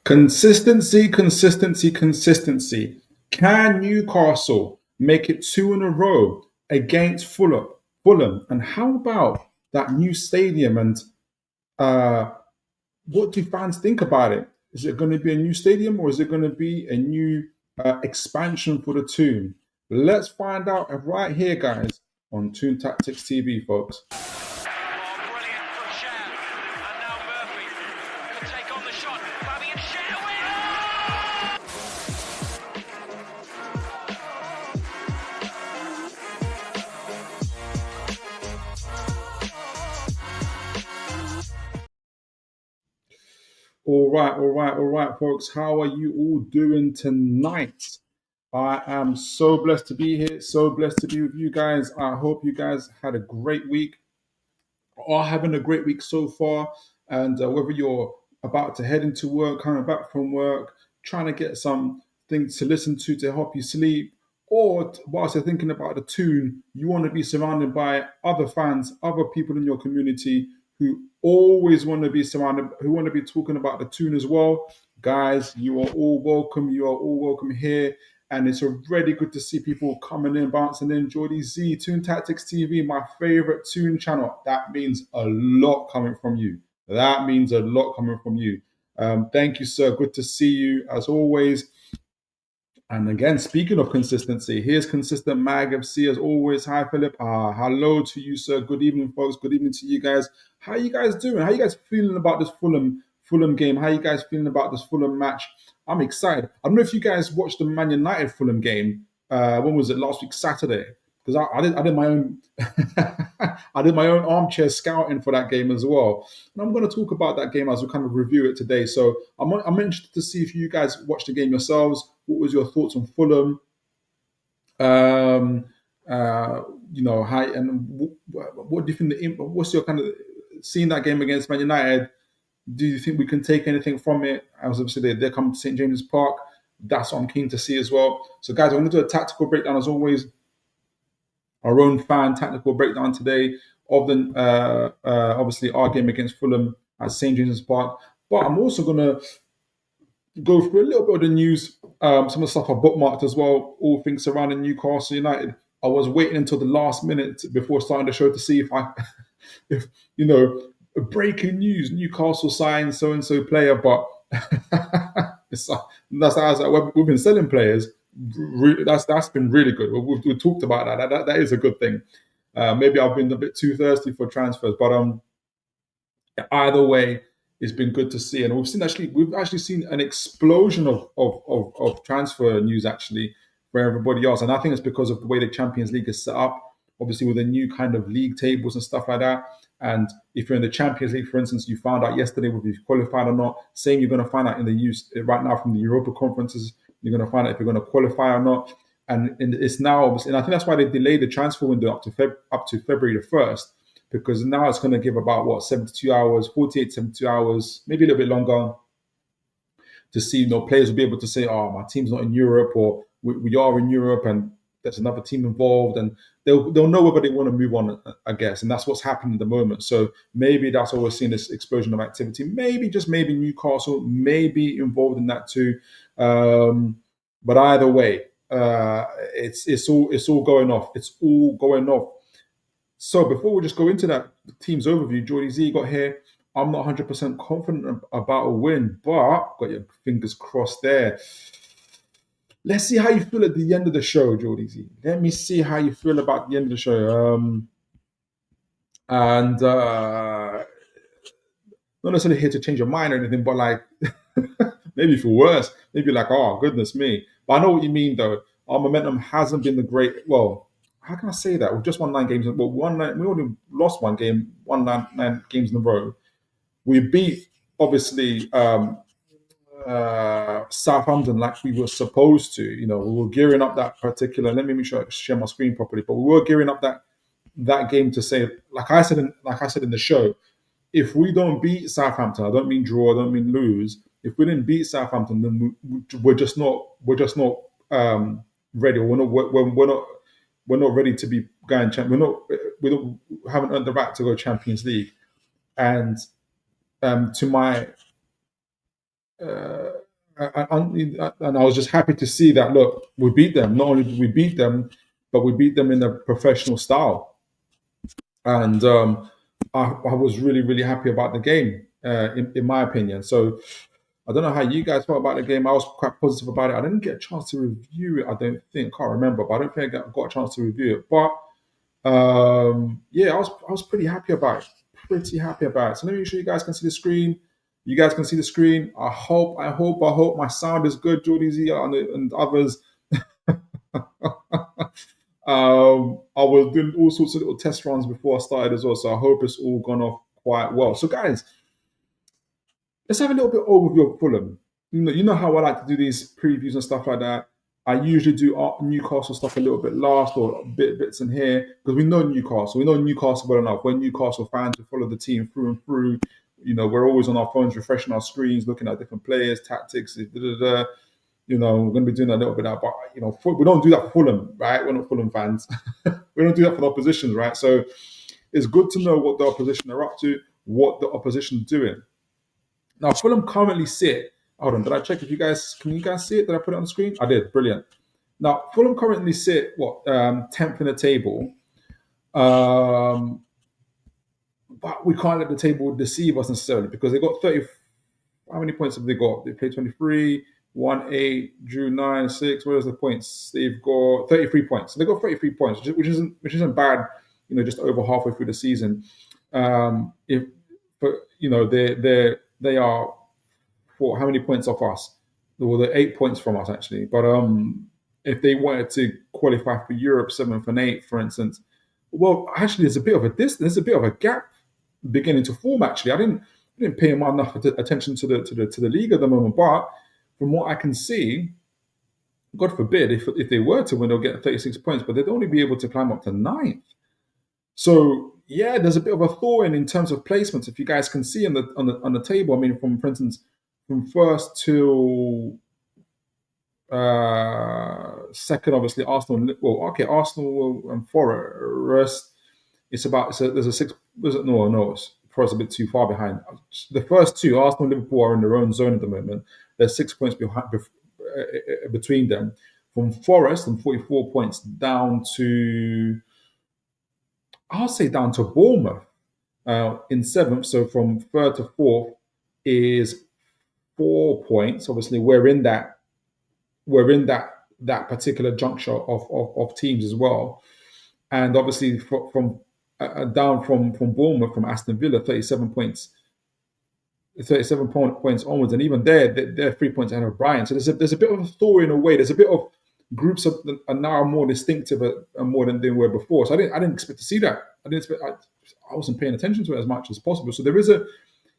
Consistency, consistency, consistency. Can Newcastle make it two in a row against Fulham? Fulham, and how about that new stadium? And uh, what do fans think about it? Is it going to be a new stadium or is it going to be a new expansion for the Toon? Let's find out right here, guys, on Toon Tactics TV, folks. Oh, brilliant from Shea. And now Murphy could take on the shot. Fabian Shea All right, folks. How are you all doing tonight? I am so blessed to be here, so blessed to be with you guys. I hope you guys had a great week, are having a great week so far. And whether you're about to head into work, coming back from work, trying to get some things to listen to help you sleep, or whilst you're thinking about the Toon, you want to be surrounded by other fans, other people in your community who always want to be surrounded, who want to be talking about the Toon as well. Guys, you are all welcome. You are all welcome here. And it's already good to see people coming in, bouncing in. Jordy Z, Toon Tactics TV, my favorite Toon channel. That means a lot coming from you. That means a lot coming from you. Thank you, sir. Good to see you as always. And again, speaking of consistency, here's consistent Mag FC as always. Hi, Philip. Hello to you, sir. Good evening, folks. Good evening to you guys. How you guys doing? How you guys feeling about this Fulham game? How you guys feeling about this Fulham match? I'm excited. I don't know if you guys watched the Man United Fulham game. When was it? Last week Saturday. Because I did my own I did my own armchair scouting for that game as well, and I'm going to talk about that game as we kind of review it today. So I'm interested to see if you guys watched the game yourselves. What was your thoughts on Fulham? Um, you know, how and what do you think? What's your kind of seeing that game against Man United? Do you think we can take anything from it? As obviously they're coming to St James's Park. That's what I'm keen to see as well. So, guys, I'm going to do a tactical breakdown as always. Our own fan tactical breakdown today of the obviously our game against Fulham at St James's Park. But I'm also going to go through a little bit of the news, some of the stuff I bookmarked as well, all things surrounding Newcastle United. I was waiting until the last minute before starting the show to see if if you know, breaking news: Newcastle signed so and so player, but we've been selling players. That's been really good. We've talked about that. That is a good thing. Maybe I've been a bit too thirsty for transfers, but either way, it's been good to see, and we've actually seen an explosion of transfer news actually for everybody else, and I think it's because of the way the Champions League is set up. Obviously, with the new kind of league tables and stuff like that. And if you're in the Champions League, for instance, you found out yesterday whether you've qualified or not. Same, you're going to find out in the news right now from the Europa conferences. You're going to find out if you're going to qualify or not. And it's now obviously, and I think that's why they delayed the transfer window up to February the 1st, because now it's going to give about 72 hours, 48, 72 hours, maybe a little bit longer to see, players will be able to say, oh, my team's not in Europe, or we are in Europe and there's another team involved, and they'll know whether they want to move on, I guess. And that's what's happening at the moment. So maybe that's why we're seeing this explosion of activity. Maybe, just maybe, Newcastle may be involved in that too. But either way, it's all going off. It's all going off. So before we just go into that team's overview, Jordy Z got here. I'm not 100% confident about a win, but got your fingers crossed there. Let's see how you feel at the end of the show, Jordy Z. Let me see how you feel about the end of the show. And not necessarily here to change your mind or anything, but like maybe for worse, maybe like, oh, goodness me. But I know what you mean, though. Our momentum hasn't been the great. Well, how can I say that? We've just won 9 games. Well, we only lost one game, won nine games in a row. We beat, obviously, Southampton like we were supposed to. We were gearing up that particular. Let me make sure I share my screen properly. But we were gearing up that game to say, like I said in the show, if we don't beat Southampton, I don't mean draw, I don't mean lose. If we didn't beat Southampton, then we're just not ready. We're not ready to be going. We haven't earned the right to go Champions League. And to my and I was just happy to see that. Look, we beat them. Not only did we beat them, but we beat them in a professional style. And I was really happy about the game, in my opinion. So I don't know how you guys felt about the game. I was quite positive about it. I didn't get a chance to review it. I don't think, can't remember, but I don't think I got a chance to review it. But yeah, I was pretty happy about it. Pretty happy about it. So let me make sure you guys can see the screen. You guys can see the screen. I hope my sound is good, Jordy Z and others. I was doing all sorts of little test runs before I started as well, so I hope it's all gone off quite well. So, guys, let's have a little bit overview of Fulham. You know how I like to do these previews and stuff like that. I usually do Newcastle stuff a little bit last, or bits in here, because we know Newcastle. We know Newcastle well enough. We're Newcastle fans. We follow the team through and through. We're always on our phones, refreshing our screens, looking at different players, tactics. We're going to be doing a little bit of that, but we don't do that for Fulham, right? We're not Fulham fans. We don't do that for the opposition, right? So it's good to know what the opposition are up to, what the opposition is doing. Now, Fulham currently sit. Hold on, did I check if you guys can see it? Did I put it on the screen? I did. Brilliant. Now, Fulham currently sit 10th in the table, but we can't let the table deceive us necessarily, because they got 30. How many points have they got? They played 23, won 8, drew 9, 6. What is the points? They've got 33 points. So they got 33 points, which isn't bad. Just over halfway through the season. They are for how many points off us? Well, they're 8 points from us actually. But if they wanted to qualify for Europe 7th and 8th, for instance, well, actually, there's a bit of a distance. There's a bit of a gap beginning to form. Actually, I didn't pay enough attention to the league at the moment. But from what I can see, God forbid if they were to win, they'll get 36 points, but they'd only be able to climb up to 9th. So yeah, there's a bit of a thaw in terms of placements. If you guys can see on the table, I mean, for instance, from first to second, obviously Arsenal. Well, okay, Arsenal and Forest. There's a 6. Was it no? Forest a bit too far behind. The first two, Arsenal and Liverpool, are in their own zone at the moment. There's 6 points between them. From Forest and 44 points down to, I'll say, down to Bournemouth in 7th. So from 3rd to 4th is 4 points. Obviously, we're in that particular juncture of teams as well. And obviously from down from Bournemouth, from Aston Villa, 37 points. 37 points onwards, and even they're 3 points ahead of Brighton. So there's a bit of a thaw in a way. There's a bit of groups are now more distinctive and more than they were before. So I didn't expect to see that. I wasn't paying attention to it as much as possible. So there is a,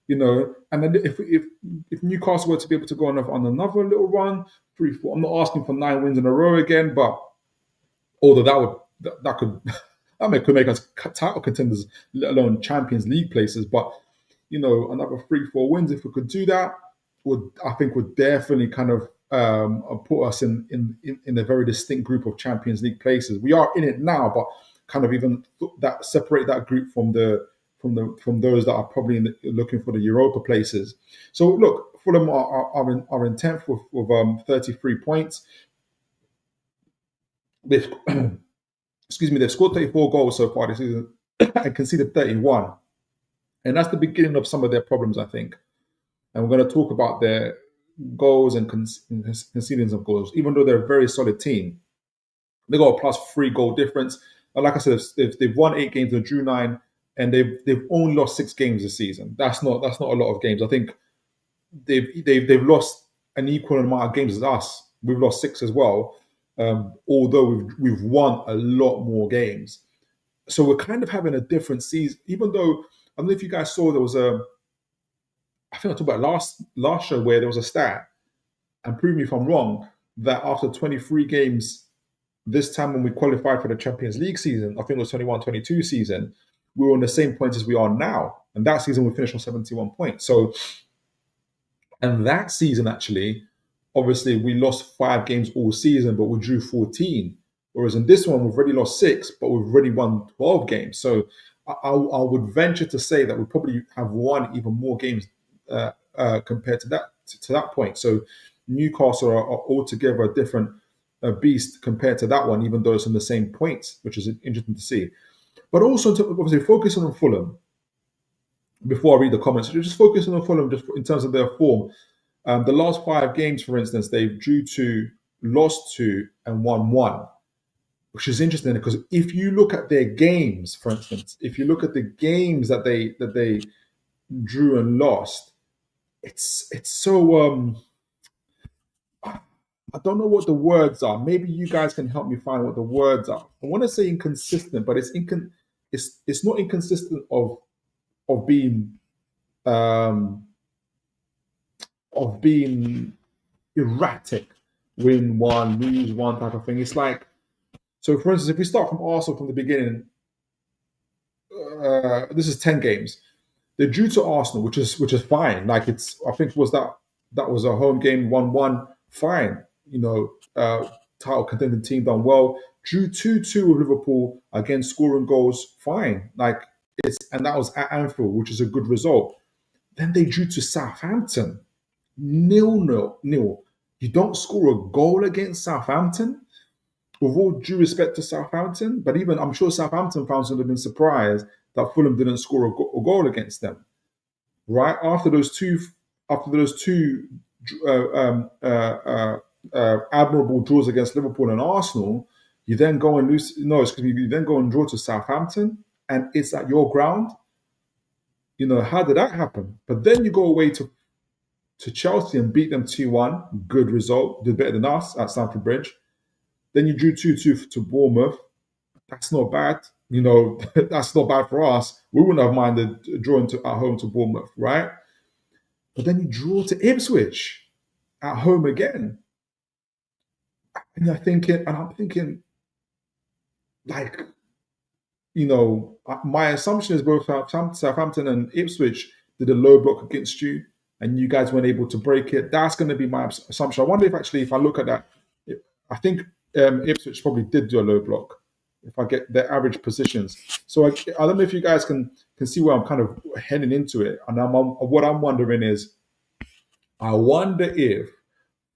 and then if Newcastle were to be able to go on another little run, 3-4. I'm not asking for 9 wins in a row again, but although that could make us title contenders, let alone Champions League places. But another 3-4 wins, if we could do that, would definitely kind of put us in a very distinct group of Champions League places. We are in it now, but kind of even that separate that group from those that are probably looking for the Europa places. So look, Fulham are in 10th with 33 points. They've they've scored 34 goals so far this season and conceded 31. And that's the beginning of some of their problems, I think. And we're going to talk about their goals and concedings of goals. Even though they're a very solid team, they got a +3 goal difference. And like I said, they've won 8 games, they drew 9, and they've only lost 6 games this season. That's not a lot of games. I think they've lost an equal amount of games as us. We've lost 6 as well, although we've won a lot more games. So we're kind of having a different season. Even though, I don't know if you guys saw, there was I think I talked about last show where there was a stat, and prove me if I'm wrong, that after 23 games, this time when we qualified for the Champions League season, I think it was 21-22 season, we were on the same points as we are now. And that season we finished on 71 points. So, and that season actually, obviously we lost 5 games all season, but we drew 14. Whereas in this one, we've already lost 6, but we've already won 12 games. So I would venture to say that we probably have won even more games compared to that to that point. So Newcastle are altogether a different beast compared to that one, even though it's in the same points, which is interesting to see. But also, to obviously focusing on Fulham, before I read the comments, just focusing on Fulham just in terms of their form. The last 5 games, for instance, they've drew 2, lost 2, and won 1, which is interesting because if you look at their games, for instance, if you look at the games that they drew and lost, it's so I don't know what the words are. Maybe you guys can help me find what the words are. I want to say inconsistent, but it's not inconsistent of being erratic, win one, lose one type of thing. It's like, so for instance, if we start from Arsenal from the beginning, this is 10 games. They drew to Arsenal, which is fine. Like I think was that was a home game, 1-1, fine. Title contending team, done well. Drew 2-2 with Liverpool, again scoring goals, fine. And that was at Anfield, which is a good result. Then they drew to Southampton, 0-0. You don't score a goal against Southampton, with all due respect to Southampton. But even I'm sure Southampton fans would have been surprised that Fulham didn't score a goal against them. Right after those two admirable draws against Liverpool and Arsenal, you then go and lose. No, excuse me. You then go and draw to Southampton, and it's at your ground. How did that happen? But then you go away to Chelsea and beat them 2-1. Good result. Did better than us at Stamford Bridge. Then you drew 2-2 to Bournemouth. That's not bad. That's not bad for us. We wouldn't have minded drawing at home to Bournemouth, right? But then you draw to Ipswich at home again. And I'm thinking, my assumption is both Southampton and Ipswich did a low block against you, and you guys weren't able to break it. That's going to be my assumption. I wonder if I look at that, I think Ipswich probably did do a low block, if I get their average positions. So I don't know if you guys can see where I'm kind of heading into it. And what I'm wondering is, I wonder if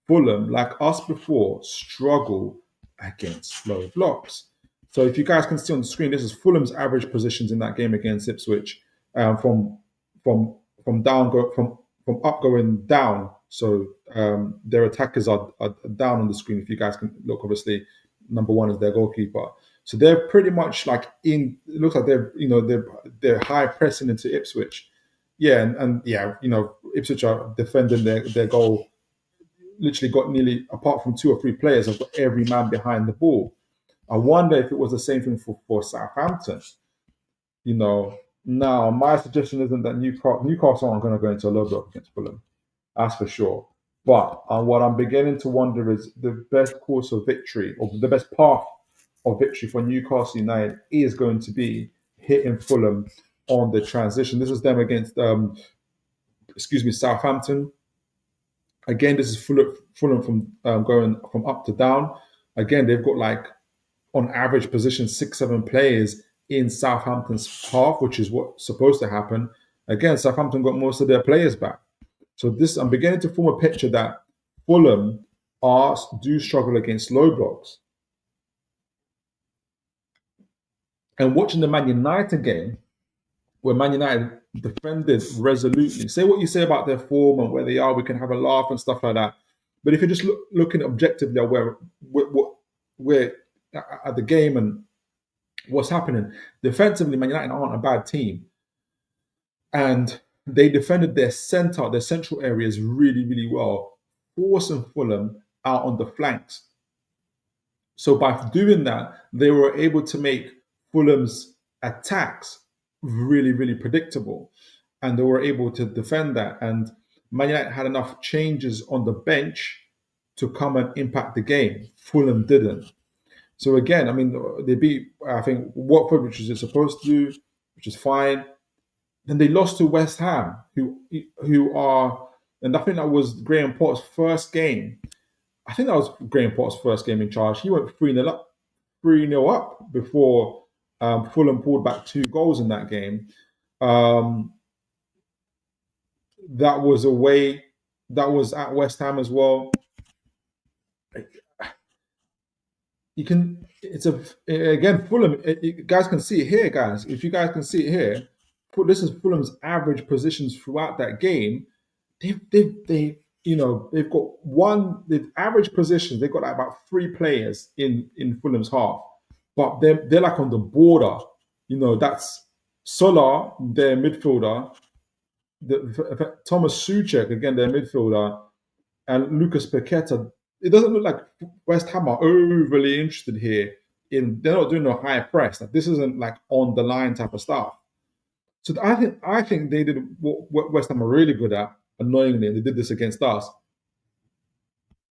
Fulham, like us before, struggle against low blocks. So if you guys can see on the screen, this is Fulham's average positions in that game against Ipswich, from up going down. So their attackers are down on the screen. If you guys can look, obviously, number 1 is their goalkeeper. So they're pretty much like it looks like they're high pressing into Ipswich. Yeah, and Ipswich are defending their goal. Literally got nearly, apart from 2 or 3 players, have got every man behind the ball. I wonder if it was the same thing for Southampton. Now my suggestion isn't that Newcastle aren't going to go into a low block against Fulham. That's for sure. But what I'm beginning to wonder is the best course of victory, or the best path of victory for Newcastle United, is going to be hitting Fulham on the transition. This is them against Southampton. Again, this is Fulham from going from up to down. Again, they've got on average position 6-7 players in Southampton's half, which is what's supposed to happen. Again, Southampton got most of their players back. So I'm beginning to form a picture that Fulham do struggle against low blocks. And watching the Man United game, where Man United defended resolutely. Say what you say about their form and where they are, we can have a laugh and stuff like that. But if you're just looking objectively at where at the game and what's happening, defensively, Man United aren't a bad team. And they defended their central areas really, really well, forcing Fulham out on the flanks. So by doing that, they were able to make Fulham's attacks really, really predictable. And they were able to defend that. And Man United had enough changes on the bench to come and impact the game. Fulham didn't. So again, they beat, I think, Watford, which is supposed to do, which is fine. Then they lost to West Ham, who are, and I think that was Graham Potter's first game. I think that was Graham Potter's first game in charge. He went 3-0 up before Fulham pulled back 2 goals in that game. That was away that was at West Ham as well. You can, it's a, again, Fulham, guys can see it here, guys. If you guys can see it here, this is Fulham's average positions throughout that game. They've got the average positions, they've got like about 3 players in Fulham's half, but they're like on the border. That's Solar, their midfielder, Thomas Soucek, again, their midfielder, and Lucas Paqueta. It doesn't look like West Ham are overly interested here. They're not doing a high press. Like, this isn't like on the line type of stuff. So I think they did what West Ham are really good at. Annoyingly, they did this against us.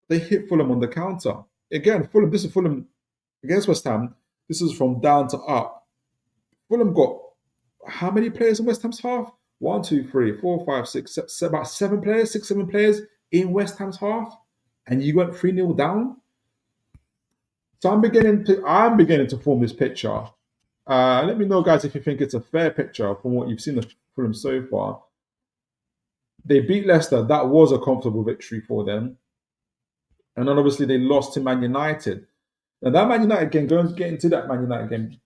They hit Fulham on the counter. Again, Fulham. This is Fulham against West Ham. This is from down to up. Fulham got how many players in West Ham's half? 1, 2, 3, 4, 5, 6, about 7 players, 6, 7 players in West Ham's half, and you went 3-0 down. So I'm beginning to form this picture. Let me know, guys, if you think it's a fair picture from what you've seen of Fulham so far. They beat Leicester. That was a comfortable victory for them. And then obviously they lost to Man United. Now that Man United game, going to get into that Man United game,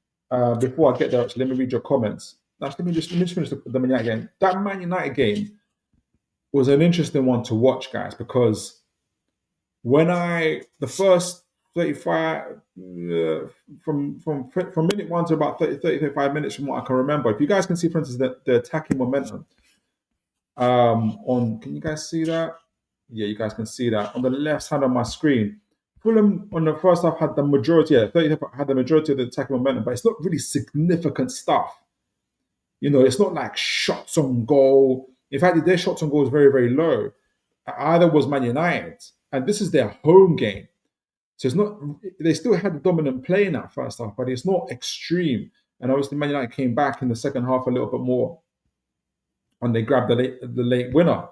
before I get there, actually, let me read your comments. Actually, let me just finish the Man United game. That Man United game was an interesting one to watch, guys, because the first 35 from minute 1 to about 35 minutes from what I can remember, if you guys can see, for instance, the attacking momentum can you guys see that? Yeah, you guys can see that on the left side of my screen. Fulham on the first half had the majority, had the majority of the attacking momentum, but it's not really significant stuff. It's not like shots on goal. In fact, their shots on goal is very, very low. Either was Man United, and this is their home game. So it's not. They still had the dominant play in that first half, but it's not extreme. And obviously, Man United came back in the second half a little bit more, and they grabbed the late winner.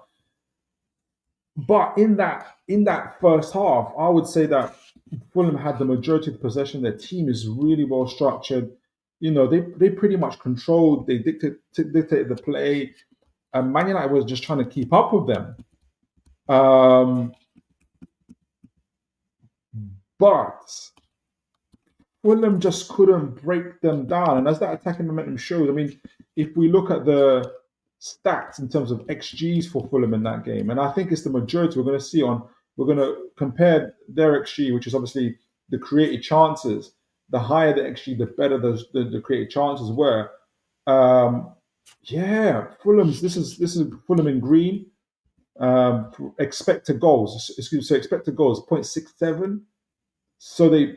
But in that first half, I would say that Fulham had the majority of the possession. Their team is really well structured. They pretty much controlled. They dictated the play, and Man United was just trying to keep up with them. But Fulham just couldn't break them down. And as that attacking momentum shows, I mean, if we look at the stats in terms of XGs for Fulham in that game, and I think it's the majority we're going to compare their XG, which is obviously the created chances. The higher the XG, the better the created chances were. Fulham's this is Fulham in green. Expected goals, expected goals 0.67. So they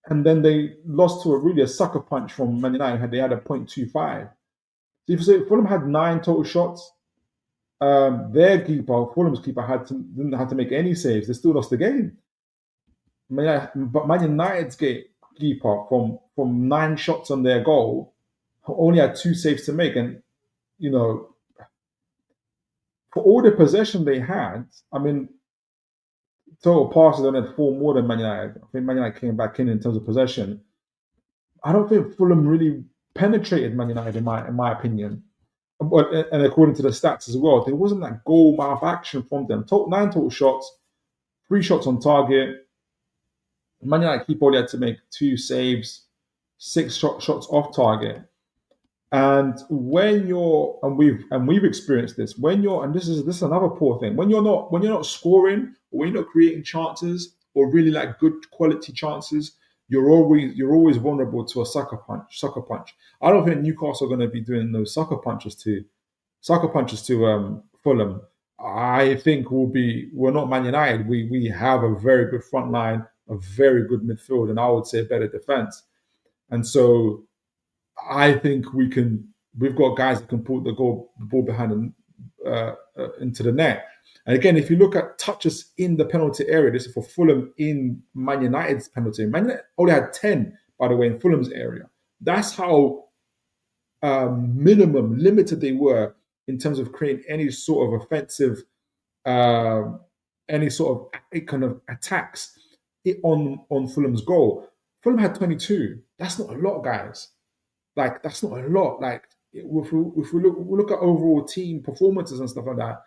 and then they lost to a sucker punch from Man United. They had a 0.25. So if you say Fulham had 9 total shots, Fulham's keeper didn't have to make any saves. They still lost the game. But Man United's keeper from 9 shots on their goal only had 2 saves to make, and for all the possession they had, I mean, total passes on had 4 more than Man United. I think Man United came back in terms of possession. I don't think Fulham really penetrated Man United in my opinion. And according to the stats as well, there wasn't that goal mouth action from them. 9 total shots, 3 shots on target. Man United keeper only had to make 2 saves, 6 shots off target. And when you're, and we've experienced this, and this is another poor thing, when you're not scoring, or when you're not creating chances, or really like good quality chances, you're always vulnerable to a sucker punch. I don't think Newcastle are going to be doing those sucker punches to Fulham. I think we're not Man United. We have a very good front line, a very good midfield, and I would say a better defense. And so I think we've got guys that can put the ball behind into the net. And again, if you look at touches in the penalty area, this is for Fulham in Man United's penalty. Man United only had 10, by the way, in Fulham's area. That's how limited they were in terms of creating any sort of offensive, any sort of kind of attacks on Fulham's goal. Fulham had 22. That's not a lot, guys. Like, that's not a lot. Like, if we look at overall team performances and stuff like that,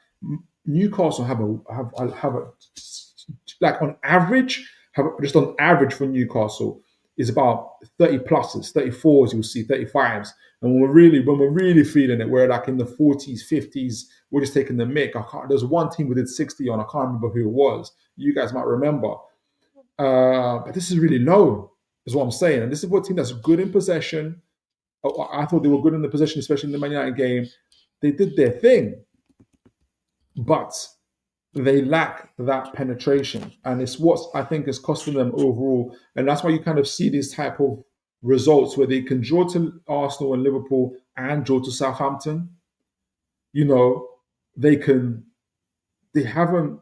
Newcastle have a like on average, just on average for Newcastle is about 30 pluses, 34s, you'll see 35s. And when we're really feeling it, we're like in the 40s, 50s, we're just taking the mick. There's one team we did 60 on, I can't remember who it was. You guys might remember. But this is really low, is what I'm saying. And this is what a team that's good in possession. I thought they were good in the possession, especially in the Man United game. They did their thing, but they lack that penetration, and it's what I think is costing them overall. And that's why you kind of see these type of results where they can draw to Arsenal and Liverpool and draw to Southampton. You know, they can. They haven't.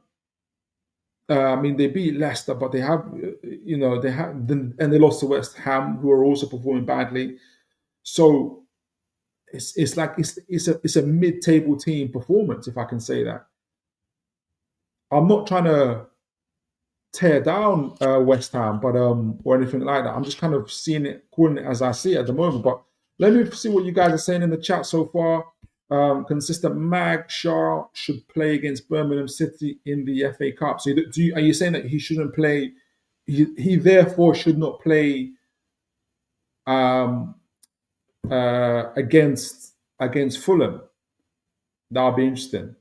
I mean, they beat Leicester, but they have. They have, and they lost to West Ham, who are also performing badly. So it's like it's a mid-table team performance, if I can say that. I'm not trying to tear down West Ham, but or anything like that. I'm just kind of calling it as I see it at the moment. But let me see what you guys are saying in the chat so far. Consistent Mag Shah should play against Birmingham City in the FA Cup. So are you saying that he shouldn't play? He therefore should not play against Fulham. That'll be interesting.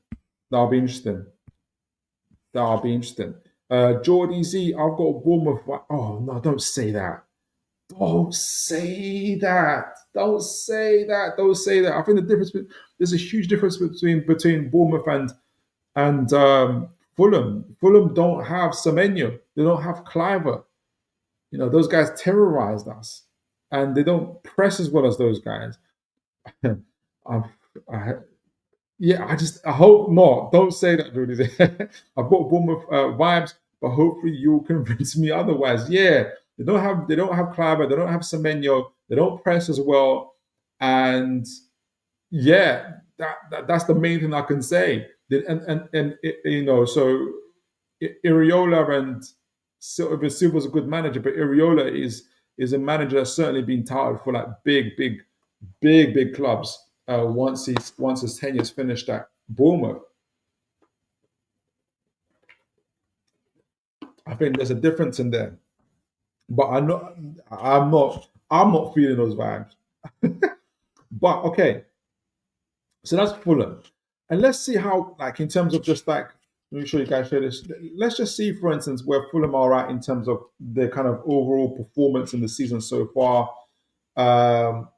That'll be interesting. That'll be interesting. Geordie Z, I've got Bournemouth. Oh no! Don't say that. Don't say that. Don't say that. Don't say that. I think there's a huge difference between Bournemouth and Fulham. Fulham don't have Semenyo. They don't have Cliver. Those guys terrorized us, and they don't press as well as those guys. I hope not. Don't say that, Rudy. I've got Bournemouth vibes, but hopefully you'll convince me otherwise. Yeah, they don't have Cliver, they don't have Semenyo, they don't press as well, and yeah, that's the main thing I can say. So Iriola and Silva's a good manager, but Iriola is a manager that's certainly been touted for like big clubs. Once his tenure's finished at Bournemouth, I think there's a difference in there. But I'm not feeling those vibes. But okay, so that's Fulham, and let's see how, like, in terms of just like, let me show you guys share this. Let's just see, for instance, where Fulham are at in terms of their kind of overall performance in the season so far. How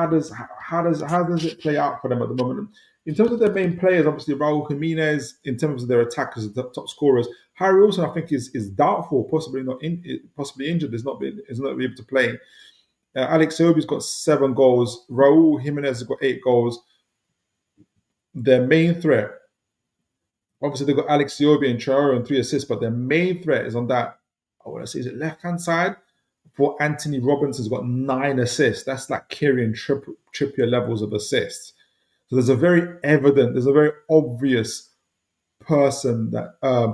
does it play out for them at the moment? In terms of their main players, obviously Raul Jimenez, in terms of their attackers, the top scorers. Harry Wilson, I think, is doubtful, possibly injured, is not able to play. Alex Iwobi's got 7 goals. Raul Jimenez has got 8 goals. Their main threat, obviously, they've got Alex Iwobi and Traore and 3 assists, but their main threat is on that, I want to say, is it left-hand side? For Anthony Robinson's got 9 assists. That's like Kieran Trippier levels of assists. So there's a very obvious person,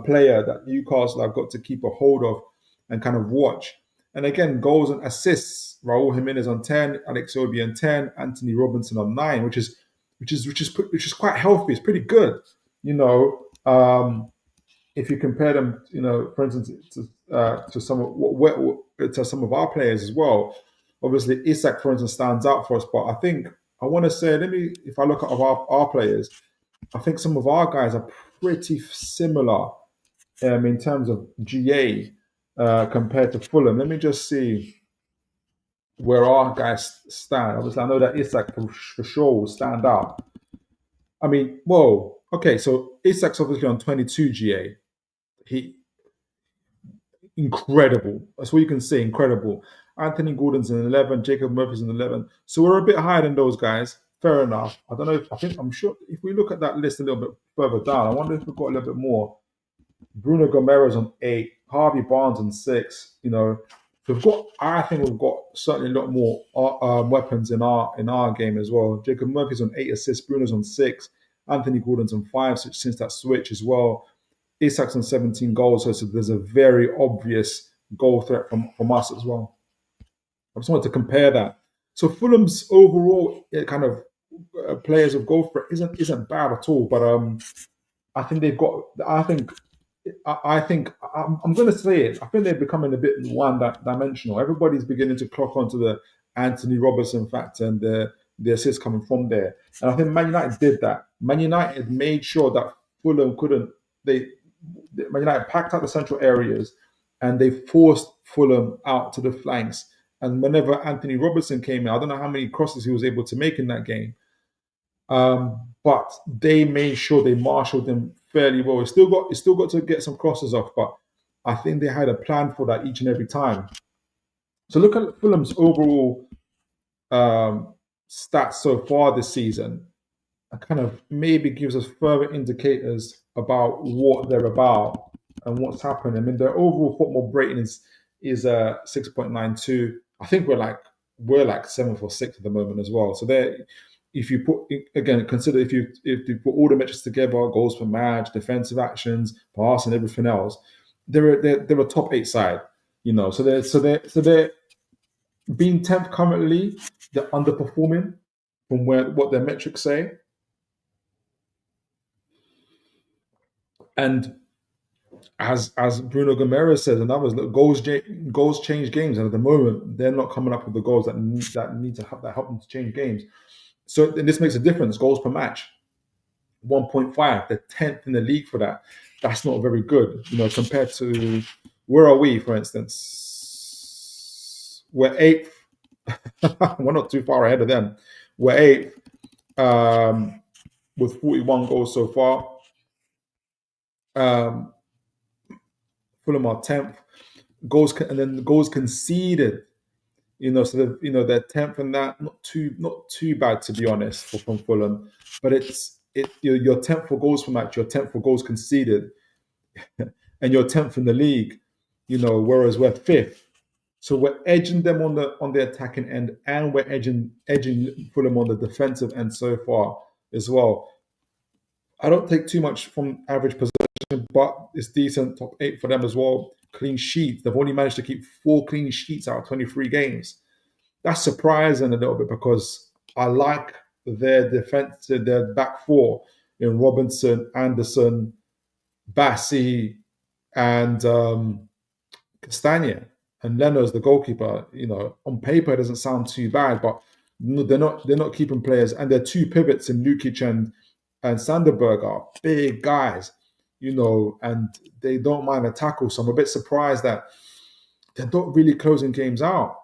player that Newcastle have got to keep a hold of and kind of watch. And again, goals and assists: Raul Jimenez on 10, Alex Iwobi on 10, Anthony Robinson on 9, which is quite healthy. It's pretty good, if you compare them, for instance, to some of our players as well. Obviously, Isak, for instance, stands out for us. But I think I want to say, if I look at our players, I think some of our guys are pretty similar in terms of GA compared to Fulham. Let me just see where our guys stand. Obviously, I know that Isak for sure will stand out. I mean, whoa. Okay, so Isak's obviously on 22 GA. He incredible. That's what you can say. Incredible. Anthony Gordon's in 11. Jacob Murphy's in 11. So we're a bit higher than those guys. Fair enough. I don't know. I'm sure if we look at that list a little bit further down, I wonder if we've got a little bit more. Bruno Gomes on 8. Harvey Barnes on 6. I think we've got certainly a lot more weapons in our game as well. Jacob Murphy's on 8 assists. Bruno's on 6. Anthony Gordon's on 5 since that switch as well. Isak's on 17 goals, so there's a very obvious goal threat from us as well. I just wanted to compare that. So Fulham's overall kind of players with goal threat isn't bad at all. But I think they've got. I think I'm going to say it. I think they're becoming a bit one-dimensional. Everybody's beginning to clock onto the Anthony Robertson factor and the assists coming from there. And I think Man United did that. Man United made sure that Fulham couldn't. Man United packed out the central areas and they forced Fulham out to the flanks. And whenever Anthony Robertson came in, I don't know how many crosses he was able to make in that game. But they made sure they marshaled them fairly well. It's still got to get some crosses off, but I think they had a plan for that each and every time. So look at Fulham's overall stats so far this season. And kind of maybe gives us further indicators about what they're about and what's happening. I mean, their overall football rating is 6.92. I think we're like 7th or 6th at the moment as well. So if you put again, consider if you put all the metrics together, goals per match, defensive actions, pass, and everything else, they're a top 8 side. So they're being 10th currently. They're underperforming from what their metrics say. And as Bruno Gomes says, and others, goals change games, and at the moment they're not coming up with the goals that need to help them to change games. So this makes a difference. Goals per match, 1.5. They're 10th in the league for that. That's not very good, compared to where are we, for instance? We're 8th. We're not too far ahead of them. We're 8th with 41 goals so far. Fulham are 10th. And then the goals conceded. So they're 10th and that, not too bad, to be honest, from Fulham. But you're 10th for goals per match, you're 10th for goals conceded, and you're 10th in the league. Whereas we're 5th. So we're edging them on the attacking end, and we're edging Fulham on the defensive end so far as well. I don't take too much from average possession, but it's decent. Top 8 for them as well. Clean sheets. They've only managed to keep 4 clean sheets out of 23 games. That's surprising a little bit because I like their defense, their back four in Robinson, Anderson, Bassi, and Castagna. And Leno's the goalkeeper. On paper it doesn't sound too bad, but they're not keeping players. And their 2 pivots in Lukic and Sanderberg are big guys, and they don't mind a tackle. So I'm a bit surprised that they're not really closing games out.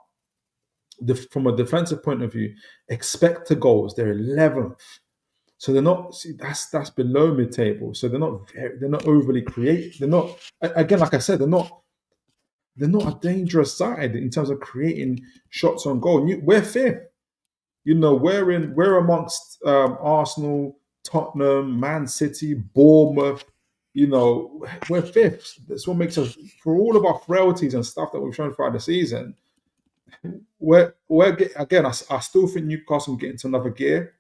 From a defensive point of view, expected goals, they're 11th. So they're not. See, that's below mid-table. So they're not overly creative. They're not. Again, like I said, they're not a dangerous side in terms of creating shots on goal. We're 5th. We're amongst Arsenal, Tottenham, Man City, Bournemouth. We're 5th. That's what makes us, for all of our frailties and stuff that we've shown throughout the season. Again, I still think Newcastle will get into another gear.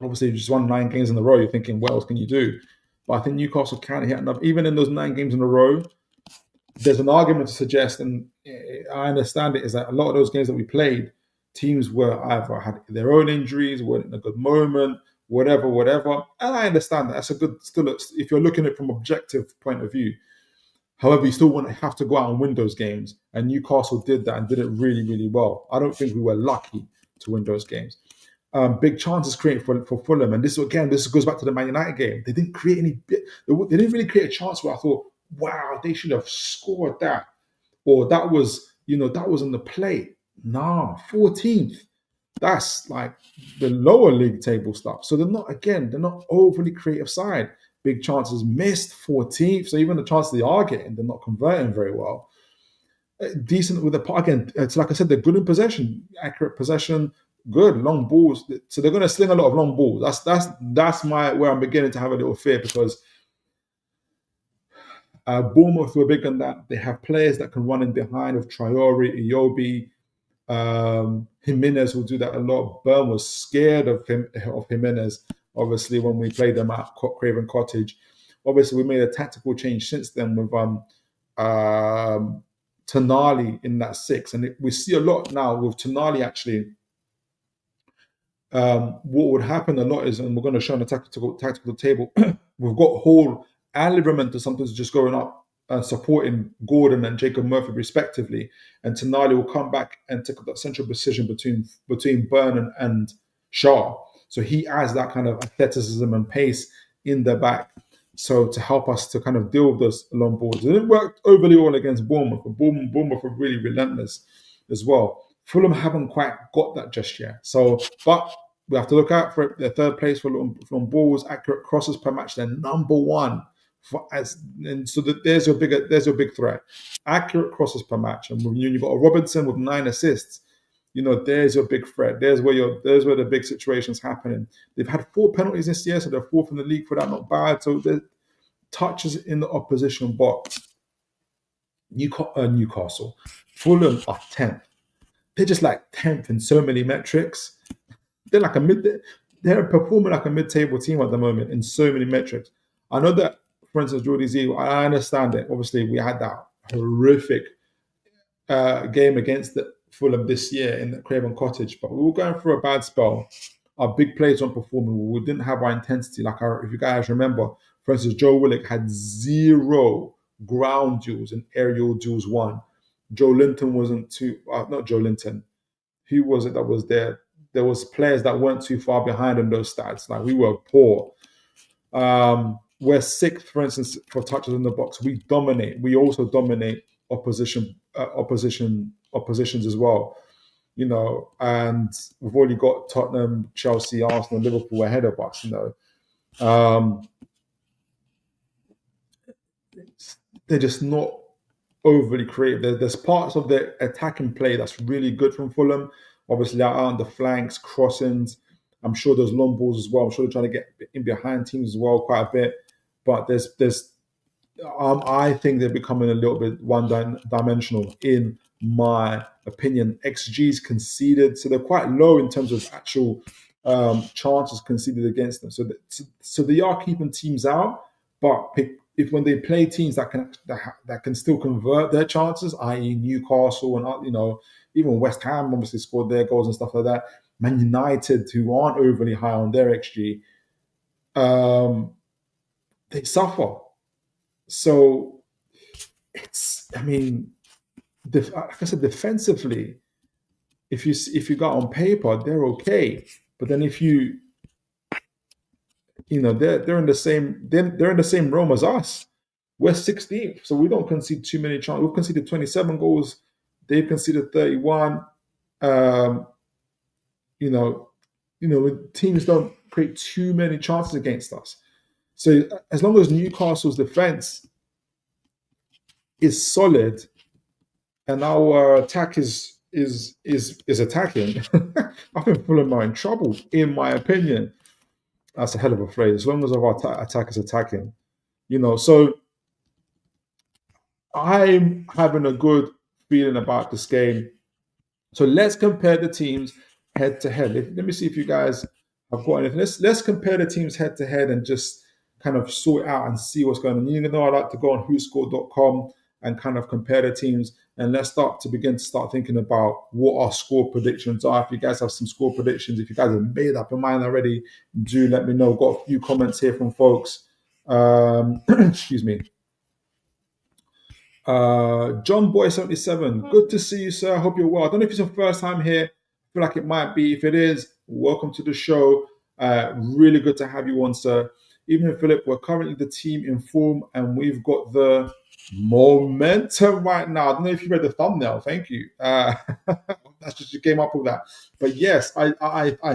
Obviously, you just won 9 games in a row. You're thinking, what else can you do? But I think Newcastle can hit another. Even in those 9 games in a row, there's an argument to suggest, and I understand it, is that a lot of those games that we played, teams were either had their own injuries, weren't in a good moment, whatever. And I understand that. That's a good, still, if you're looking at it from an objective point of view. However, you still wouldn't have to go out and win those games. And Newcastle did that and did it really, really well. I don't think we were lucky to win those games. Big chances created for Fulham. And this goes back to the Man United game. They didn't create they didn't really create a chance where I thought, wow, they should have scored that. Or that was on the plate. Nah, 14th. That's like the lower league table stuff. So they're not overly creative side. Big chances missed, 14th. So even the chances they are getting, they're not converting very well. Decent with the again. It's like I said, they're good in possession, accurate possession, good long balls. So they're going to sling a lot of long balls. That's where I'm beginning to have a little fear because Bournemouth were big on that. They have players that can run in behind of Traore, Iyobi, Jimenez will do that a lot. Burn was scared of Jimenez. Obviously, when we played them at Craven Cottage, obviously we made a tactical change since then with Tonali in that 6, and we see a lot now with Tonali actually what would happen a lot is, and we're going to show on the tactical table, we've got Hall and Livermore sometimes just going up and supporting Gordon and Jacob Murphy respectively, and Tonali will come back and take up that central position between Burn and Shaw. So he adds that kind of athleticism and pace in the back. So to help us to kind of deal with those long balls. It didn't work overly well against Bournemouth, but Bournemouth were really relentless as well. Fulham haven't quite got that just yet. So, but we have to look out for the third place for long balls, accurate crosses per match. They're number one. And so there's your big threat. Accurate crosses per match. And when you've got a Robinson with 9 assists, there's your big threat. There's where the big situation's happening. They've had 4 penalties this year, so they're 4th in the league for that. Not bad. So the touches in the opposition box. Newcastle, Fulham are 10th. They're just like 10th in so many metrics. They're performing like a mid-table team at the moment in so many metrics. I know that, for instance, Jordy Z, I understand it. Obviously, we had that horrific game against Fulham this year in the Craven Cottage, but we were going through a bad spell. Our big players weren't performing. We didn't have our intensity. If you guys remember, for instance, Joe Willock had 0 ground duels and aerial duels won. Joe Linton wasn't not Joe Linton. Who was it that was there? There was players that weren't too far behind in those stats. Like, we were poor. We're 6th, for instance, for touches in the box. We dominate. We also dominate oppositions as well. And we've already got Tottenham, Chelsea, Arsenal, Liverpool ahead of us. They're just not overly creative. There's parts of the attacking play that's really good from Fulham. Obviously, out on the flanks, crossings. I'm sure there's long balls as well. I'm sure they're trying to get in behind teams as well quite a bit. But I think they're becoming a little bit one-dimensional, in my opinion. XGs conceded, so they're quite low in terms of actual chances conceded against them. So they are keeping teams out, but when they play teams that can still convert their chances, i.e. Newcastle and even West Ham obviously scored their goals and stuff like that. Man United, who aren't overly high on their XG, they suffer. So like I said, defensively, if you got on paper, they're okay. But then if they're in the same realm as us. We're 16th, so we don't concede too many chances. We've conceded 27 goals. They've conceded 31. Teams don't create too many chances against us. So as long as Newcastle's defense is solid and our attack is attacking, I think Fulham are in trouble, in my opinion. That's a hell of a phrase. As long as our attack is attacking, So I'm having a good feeling about this game. So let's compare the teams head to head. Let me see if you guys have got anything. Let's compare the teams head to head and just kind of sort it out and see what's going on. You know, I like to go on whoscored.com and kind of compare the teams. And let's start thinking about what our score predictions are. If you guys have some score predictions, if you guys have made up your mind already, do let me know. Got a few comments here from folks. Excuse me. John Boy 77. Good to see you, sir. I hope you're well. I don't know if it's your first time here. I feel like it might be. If it is, welcome to the show. Really good to have you on, sir. Even if Philip, we're currently the team in form and we've got the momentum right now. I don't know if you read the thumbnail. Thank you. That's just you came up with that. But yes, I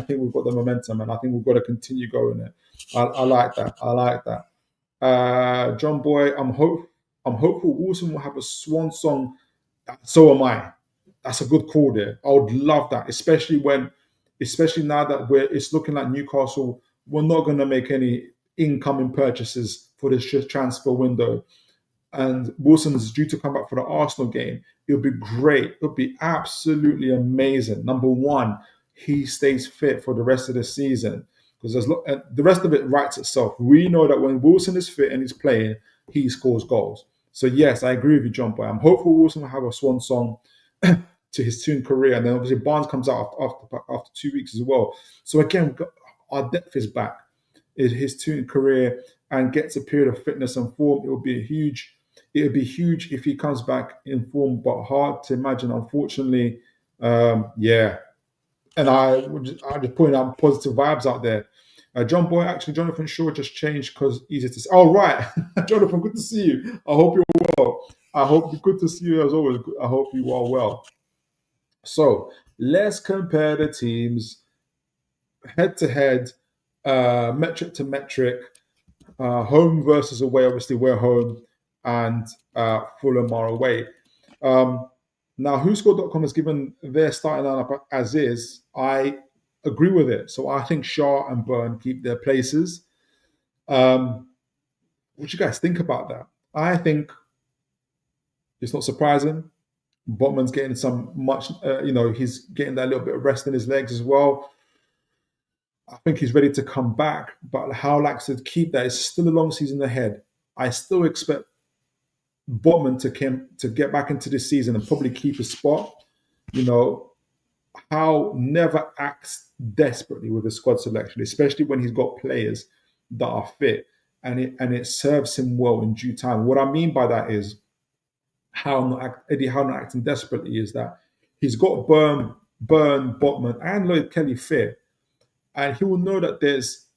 think we've got the momentum and I think we've got to continue going it. I like that. I like that. John Boy, I'm hopeful Wilson will have a swan song. So am I. That's a good call there. I would love that, especially now that it's looking like Newcastle, we're not going to make any incoming purchases for this transfer window. And Wilson is due to come back for the Arsenal game. It would be great. It would be absolutely amazing. Number one, he stays fit for the rest of the season because the rest of it writes itself. We know that when Wilson is fit and he's playing, he scores goals. So yes, I agree with you, John Boy. I'm hopeful Wilson will have a swan song. to his Toon career, and then obviously Barnes comes out after 2 weeks as well. So again, our depth is back. His Toon career and gets a period of fitness and form. It would be huge if he comes back in form, but hard to imagine, unfortunately. Yeah, and I just point out positive vibes out there. Jonathan Shaw just changed because easy to see. Oh, right. Jonathan, good to see you. I hope you're well. Good to see you as always. I hope you are well. So let's compare the teams head to head, metric to metric, home versus away. Obviously, we're home and Fulham are away. Now, WhoScored.com has given their starting lineup as is. I agree with it. So I think Shaw and Byrne keep their places. What do you guys think about that? I think it's not surprising. Botman's getting he's getting that little bit of rest in his legs as well. I think he's ready to come back, but how likes to keep that? It's still a long season ahead. I still expect Botman to get back into this season and probably keep his spot. How never acts desperately with the squad selection, especially when he's got players that are fit, and it serves him well in due time. What I mean by that is Eddie Howe not acting desperately is that he's got Byrne, Botman, and Lloyd Kelly fit, and he will know that there's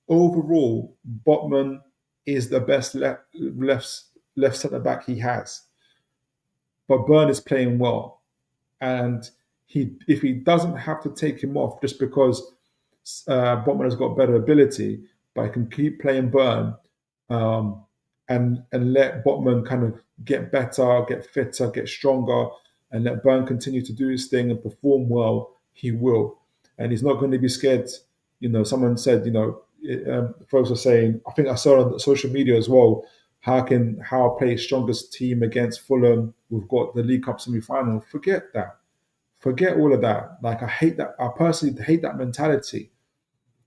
overall Botman is the best left centre back he has, but Byrne is playing well, and if he doesn't have to take him off just because Botman has got better ability, but he can keep playing Byrne and let Botman kind of get better, get fitter, get stronger, and let Byrne continue to do his thing and perform well, he will. And he's not going to be scared. Someone said, folks are saying, I think I saw on social media as well, how play strongest team against Fulham? We've got the League Cup semi-final. Forget that. Forget all of that. Like, I hate that. I personally hate that mentality.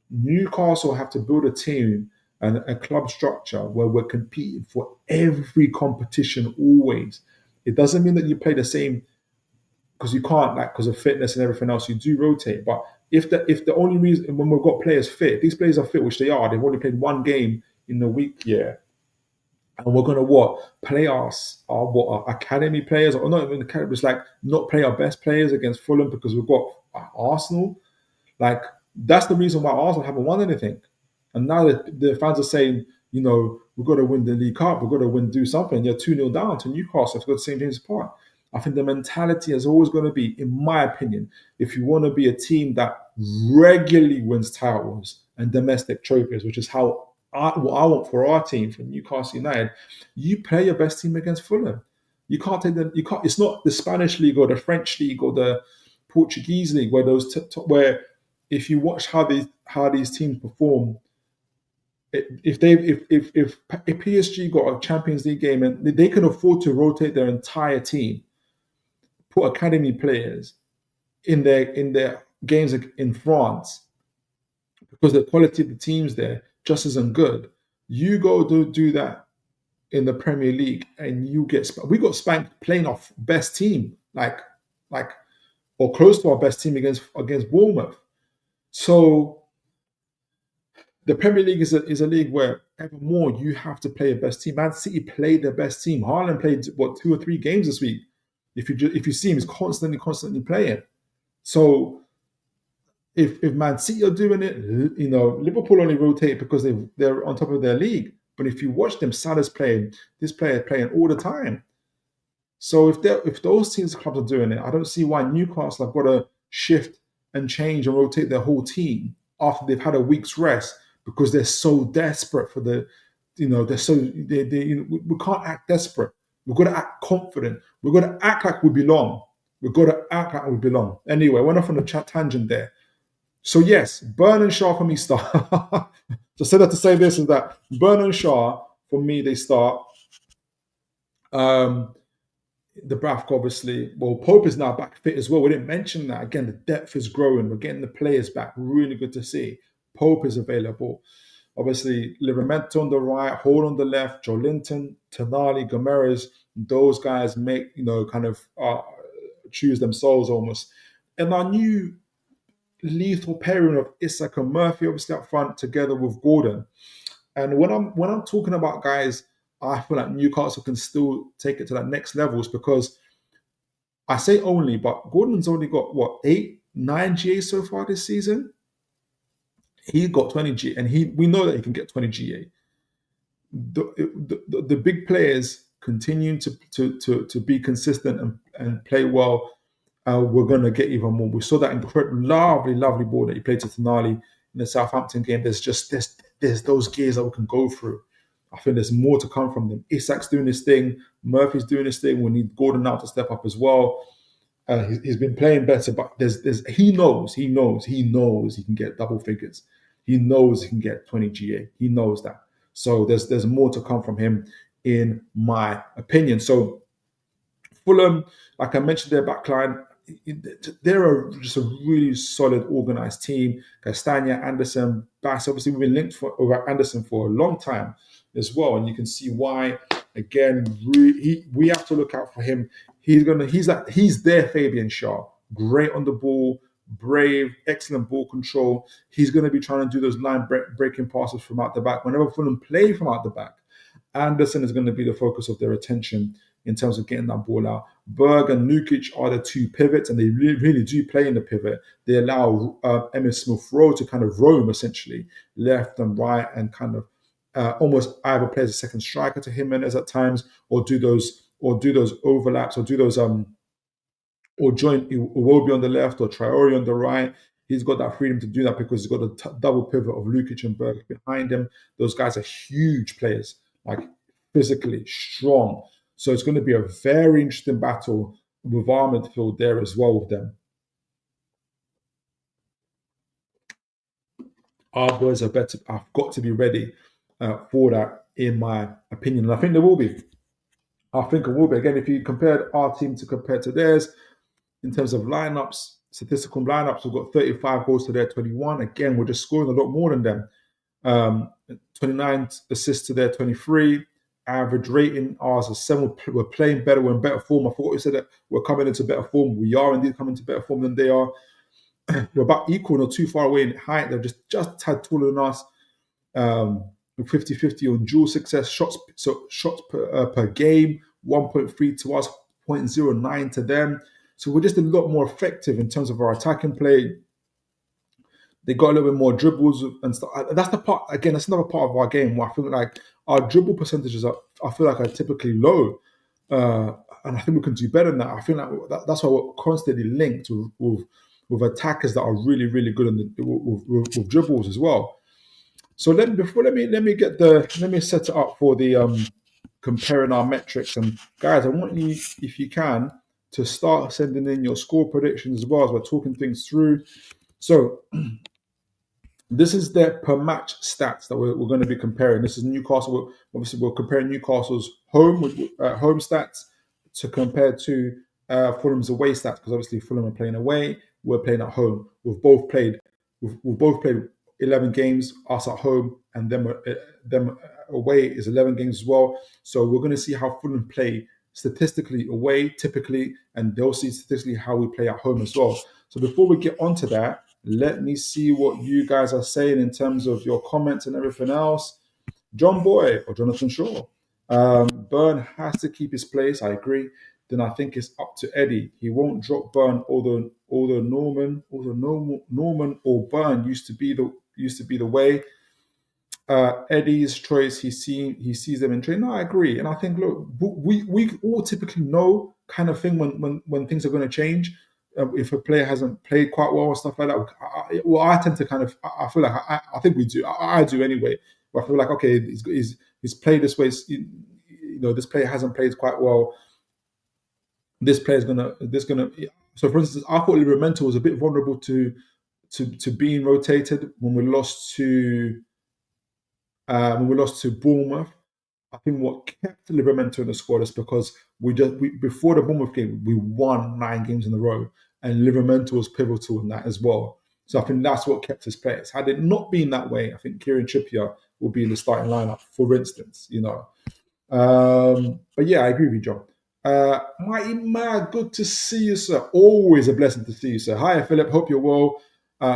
Newcastle have to build a team and a club structure where we're competing for every competition always. It doesn't mean that you play the same because you can't, because of fitness and everything else. You do rotate, but if the only reason when we've got players fit, if these players are fit, which they are, they've only played one game in the week, and we're gonna play our academy players, or not even academy, it's like not play our best players against Fulham because we've got Arsenal. Like, that's the reason why Arsenal haven't won anything. And now the fans are saying, we've got to win the League Cup, we've got to do something. You're 2-0 down to Newcastle to go to St. James's Park. I think the mentality is always going to be, in my opinion, if you want to be a team that regularly wins titles and domestic trophies, which is what I want for our team, for Newcastle United, you play your best team against Fulham. You can't take them. You can't. It's not the Spanish league or the French league or the Portuguese league where where if you watch how these teams perform, if PSG got a Champions League game and they can afford to rotate their entire team, put academy players in their games in France because the quality of the teams there just isn't good. You go do that in the Premier League and we got spanked playing off best team, like or close to our best team against Bournemouth. So the Premier League is a league where ever more you have to play a best team. Man City played their best team. Haaland played 2 or 3 games this week. If you see him, he's constantly playing. So if Man City are doing it, Liverpool only rotate because they're on top of their league. But if you watch them, Salah's playing, this player playing all the time. So if those teams clubs are doing it, I don't see why Newcastle have got to shift and change and rotate their whole team after they've had a week's rest because they're so desperate for we can't act desperate. We've got to act confident. We've got to act like we belong. Anyway, went off on a tangent there. So yes, Byrne and Shaw for me start. Just said that to say this is that Byrne and Shaw for me they start. The Bravco, obviously. Well, Pope is now back fit as well. We didn't mention that. Again, the depth is growing. We're getting the players back. Really good to see. Pope is available. Obviously, Livramento on the right, Hall on the left, Joe Linton, Tonali, Gomeres. Those guys make, kind of choose themselves almost. And our new lethal pairing of Isak and Murphy, obviously up front, together with Gordon. And when I'm talking about guys, I feel like Newcastle can still take it to that next levels, because I say only, but Gordon's only got what, 8, 9 GA so far this season. He got 20 GA, and we know that he can get 20 GA. The big players continuing to be consistent and play well, we're going to get even more. We saw that incredible, lovely ball that he played to Tonali in the Southampton game. There's those gears that we can go through. I think there's more to come from them. Isak's doing this thing. Murphy's doing this thing. We need Gordon now to step up as well. He's been playing better, but he knows he can get double figures. He knows he can get 20 GA. He knows that. So there's more to come from him, in my opinion. So Fulham, like I mentioned, their backline, they're just a really solid, organised team. Castagna, Anderson, Bass. Obviously, we've been linked over Anderson for a long time as well, and you can see why. Again, we have to look out for him. He's their Fabian Schär. Great on the ball, brave, excellent ball control. He's going to be trying to do those line breaking passes from out the back. Whenever Fulham play from out the back, Anderson is going to be the focus of their attention in terms of getting that ball out. Berg and Nukic are the two pivots, and they really do play in the pivot. They allow Emil Smith-Rowe to kind of roam, essentially, left and right, and kind of almost either play as a second striker to Jimenez at times, or do those overlaps, or do those or join Iwobi on the left or Traore on the right. He's got that freedom to do that because he's got a double pivot of Lukic and Berg behind him. Those guys are huge players, like physically strong. So it's going to be a very interesting battle with our midfield there as well with them. Our boys have got to be ready for that, in my opinion. And I think they will be. I think it will be. Again, if you compared our team to theirs, in terms of lineups, statistical lineups, we've got 35 goals to their 21. Again, we're just scoring a lot more than them. 29 assists to their 23. Average rating, ours is 7. We're playing better. We're in better form. I thought we said that we're coming into better form. We are indeed coming into better form than they are. We're about equal, not too far away in height. They're just a tad taller than us. 50-50 on dual success shots. So shots per game, 1.3 to us, 0.09 to them. So we're just a lot more effective in terms of our attacking play. They got a little bit more dribbles and stuff. That's the part. Again, that's another part of our game where I feel like our dribble percentages are typically low, and I think we can do better than that. I feel like that's why we're constantly linked with attackers that are really, really good with dribbles as well. So let me set it up for the comparing our metrics. And guys, I want you, if you can, to start sending in your score predictions as well as we're talking things through. So this is their per match stats that we're going to be comparing. This is Newcastle. Obviously, we're comparing Newcastle's home stats to compare to Fulham's away stats, because obviously Fulham are playing away, we're playing at home. We've both played 11 games, us at home, and them away is 11 games as well. So we're going to see how Fulham play statistically away, typically, and they'll see statistically how we play at home as well. So before we get onto that, let me see what you guys are saying in terms of your comments and everything else. John Boy or Jonathan Shaw. Burn has to keep his place. I agree. Then I think it's up to Eddie. He won't drop Burn, although Norman or Burn used to be the way. Eddie's choice. He sees them in training. No, I agree, and I think, look, we all typically know kind of thing when things are going to change. If a player hasn't played quite well and stuff like that, I tend to kind of, I feel like I think we do. I do anyway. But I feel like, okay, he's played this way. This player hasn't played quite well. This player's gonna. So, for instance, I thought Livramento was a bit vulnerable to being rotated when we lost to Bournemouth. I think what kept Livramento in the squad is because before the Bournemouth game, we won 9 games in a row, and Livramento was pivotal in that as well. So I think that's what kept his place. Had it not been that way, I think Kieran Trippier would be in the starting lineup, for instance. But yeah, I agree with you, John. Mighty Mag, good to see you, sir. Always a blessing to see you, sir. Hi, Philip. Hope you're well.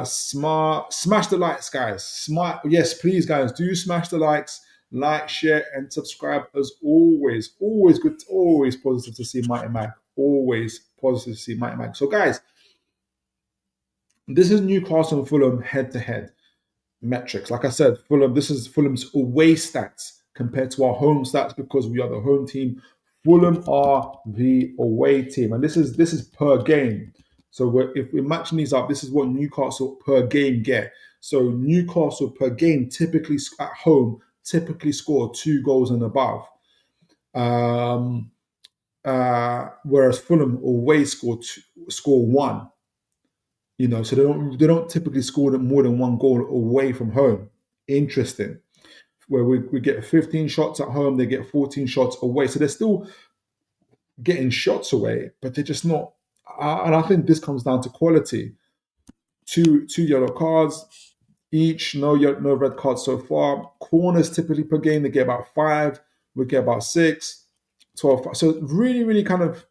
Smash the likes, guys. Yes, please, guys, do smash the likes, like, share, and subscribe as always. Always good, always positive to see Mighty Mag. Always positive to see Mighty Mag. So, guys, this is Newcastle and Fulham head-to-head metrics. Like I said, this is Fulham's away stats compared to our home stats because we are the home team. Fulham are the away team, and this is per game. So if we're matching these up, this is what Newcastle per game get. So Newcastle per game typically at home typically score 2 goals and above, whereas Fulham away score 1. So they don't typically score more than 1 goal away from home. Interesting. Where we get 15 shots at home, they get 14 shots away. So they're still getting shots away, but they're just not. And I think this comes down to quality. Two yellow cards each, no red cards so far. Corners typically per game, they get about 5. We get about 6, 12. So really, really kind of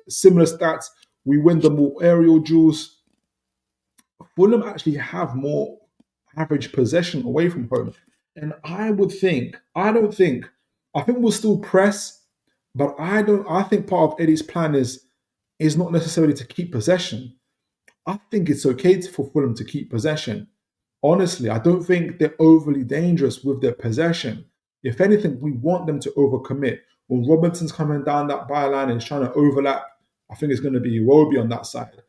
similar stats. We win the more aerial duels. Fulham actually have more average possession away from home. And I think we'll still press, but I think part of Eddie's plan is not necessarily to keep possession. I think it's okay for Fulham to keep possession. Honestly, I don't think they're overly dangerous with their possession. If anything, we want them to overcommit. When Robinson's coming down that byline and is trying to overlap, I think it's going to be Iwobi on that side.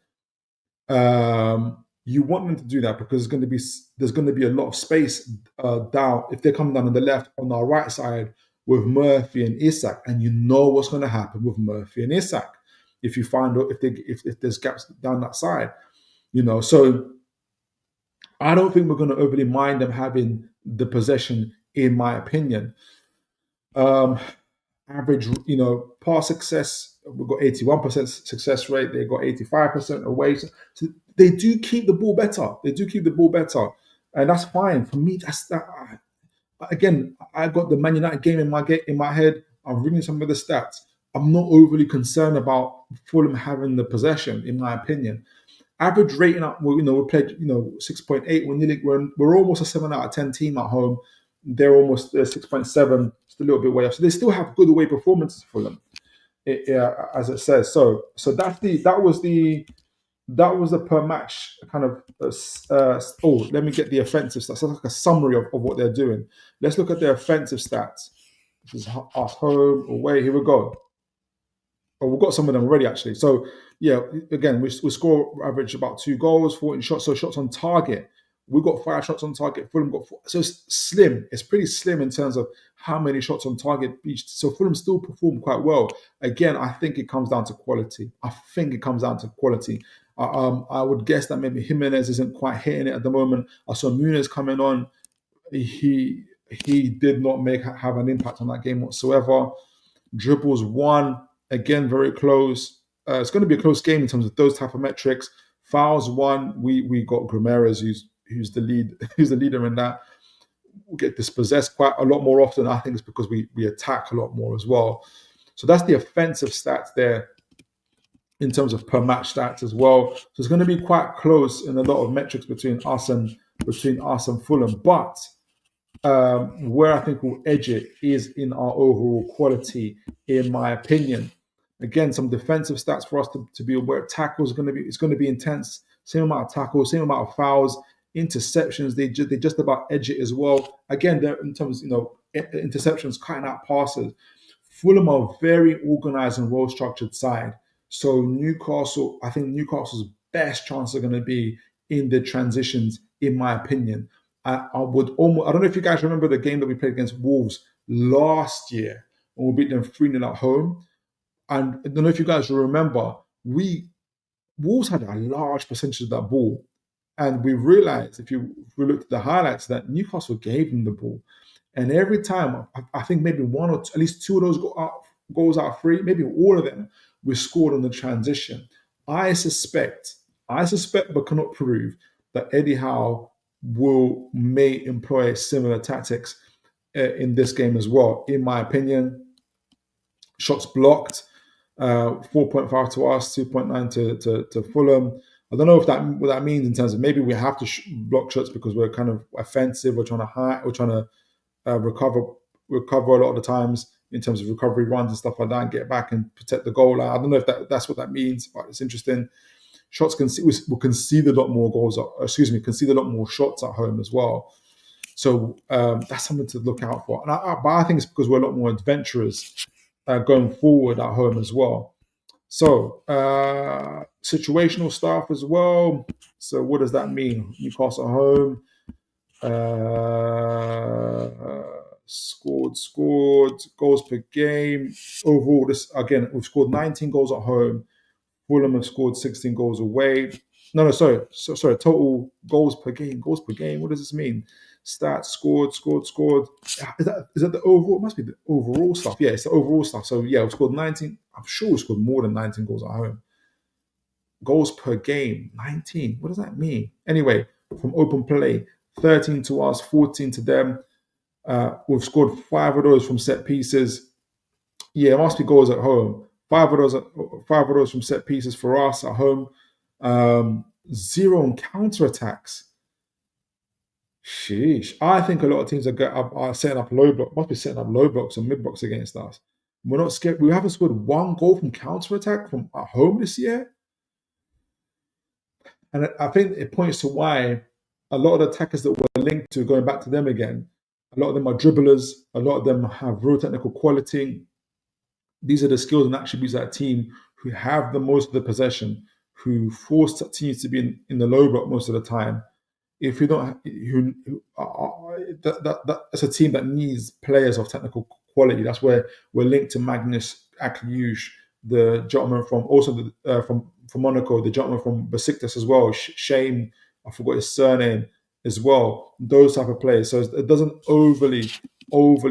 You want them to do that because there's going to be a lot of space down if they're coming down on the left, on our right side with Murphy and Isak, and you know what's going to happen with Murphy and Isak if you find out if there's gaps down that side, So I don't think we're going to overly mind them having the possession, in my opinion. Average, pass success, we've got 81% success rate. They've got 85% away. So they do keep the ball better. And that's fine. For me, that's that. Again, I got the Man United game in my head. I'm reading some of the stats. I'm not overly concerned about Fulham having the possession, in my opinion. Average rating up, we played, 6.8. We're almost a 7 out of 10 team at home. They're almost 6.7, just a little bit way off. So they still have good away performances for them, as it says. So that was the per match kind of. Let me get the offensive stats. So that's like a summary of what they're doing. Let's look at their offensive stats. This is us home, away. Here we go. Oh, we've got some of them already, actually. So, yeah, again, we score average about 2 goals, 14 shots. So shots on target. We've got 5 shots on target. Fulham got 4. So it's slim. It's pretty slim in terms of how many shots on target each. So Fulham still perform quite well. Again, I think it comes down to quality. I would guess that maybe Jimenez isn't quite hitting it at the moment. I saw Muniz coming on. He did not have an impact on that game whatsoever. Dribbles 1. Again, very close. It's going to be a close game in terms of those type of metrics. Fouls 1. We got Rumours, who's the leader in that. We get dispossessed quite a lot more often. I think it's because we attack a lot more as well. So that's the offensive stats there in terms of per match stats as well. So it's going to be quite close in a lot of metrics between us and Fulham. But where I think we'll edge it is in our overall quality, in my opinion. Again, some defensive stats for us to be aware. Tackles it's going to be intense. Same amount of tackles, same amount of fouls, interceptions. They just about edge it as well. Again, they're in terms interceptions, cutting out passes. Fulham are a very organised and well structured side. So I think Newcastle's best chance are going to be in the transitions, in my opinion. I don't know if you guys remember the game that we played against Wolves last year when we beat them 3-0 at home. And I don't know if you guys remember, Wolves had a large percentage of that ball. And we realized, if we looked at the highlights, that Newcastle gave them the ball. And every time, I think maybe one or two, at least 2 of those goals out of 3, maybe all of them, we scored on the transition. I suspect, but cannot prove, that Eddie Howe may employ similar tactics in this game as well, in my opinion. Shots blocked, 4.5 to us, 2.9 to Fulham. I don't know if what that means in terms of maybe we have to block shots because we're kind of offensive. We're trying to hide. We're trying to recover a lot of the times in terms of recovery runs and stuff like that, and get back and protect the goal. I don't know if that's what that means, but it's interesting. Shots will concede a lot more goals. Concede a lot more shots at home as well. So that's something to look out for. But I think it's because we're a lot more adventurous going forward at home as well. So situational stuff as well. So what does that mean? Newcastle at home. Scored goals per game. Overall, we've scored 19 goals at home. Fulham have scored 16 goals away. Sorry. Total goals per game. Goals per game. What does this mean? Stats: scored. Is that the overall? It must be the overall stuff. Yeah, it's the overall stuff. So yeah, we've scored 19. I'm sure we scored more than 19 goals at home. Goals per game, 19. What does that mean? Anyway, from open play, 13 to us, 14 to them. We've scored 5 of those from set pieces. Yeah, it must be goals at home. 5 of those from set pieces for us at home. 0 on counter attacks. Sheesh. I think a lot of teams are setting up low blocks. Must be setting up low blocks or mid blocks against us. We're not scared. We haven't scored 1 goal from counter attack from at home this year. And I think it points to why a lot of the attackers that we're linked to, going back to them again, a lot of them are dribblers. A lot of them have real technical quality. These are the skills and attributes of that team who have the most of the possession, who force teams to be in the low block most of the time. If you don't, that's a team that needs players of technical quality. That's where we're linked to Magnus Akliush, the gentleman from Monaco, the gentleman from Besiktas as well. Shane, I forgot his surname as well. Those type of players. So it doesn't overly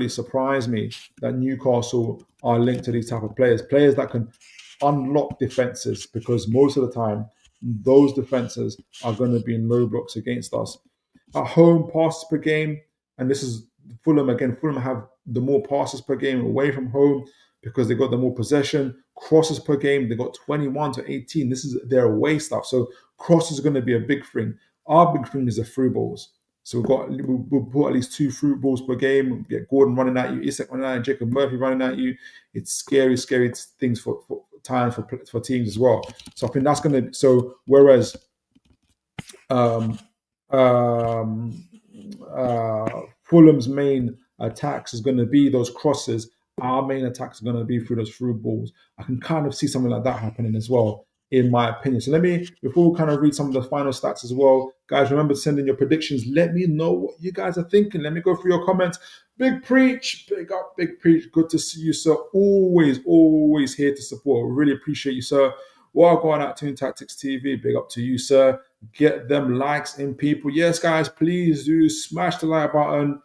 surprise me that Newcastle are linked to these type of players that can unlock defenses, because most of the time those defenses are going to be in low blocks against us. At home, passes per game, and this is Fulham again. Fulham have the more passes per game away from home because they got the more possession. Crosses per game, they got 21 to 18. This is their away stuff. So crosses are going to be a big thing. Our big thing is the through balls. So we'll put at least 2 through balls per game. We'll get Gordon running at you, Isak running at you, Jacob Murphy running at you. It's scary things for times for teams as well. So I think that's going to. So whereas Fulham's main attacks is going to be those crosses, our main attacks are going to be through those through balls. I can kind of see something like that happening as well, in my opinion. So before we kind of read some of the final stats as well, guys, remember to send in your predictions. Let me know what you guys are thinking. Let me go through your comments. Big Preach, big up, Big Preach. Good to see you, sir. Always here to support. We really appreciate you, sir. While going out Toon Tactics TV, big up to you, sir. Get them likes in, people. Yes, guys, please do smash the like button.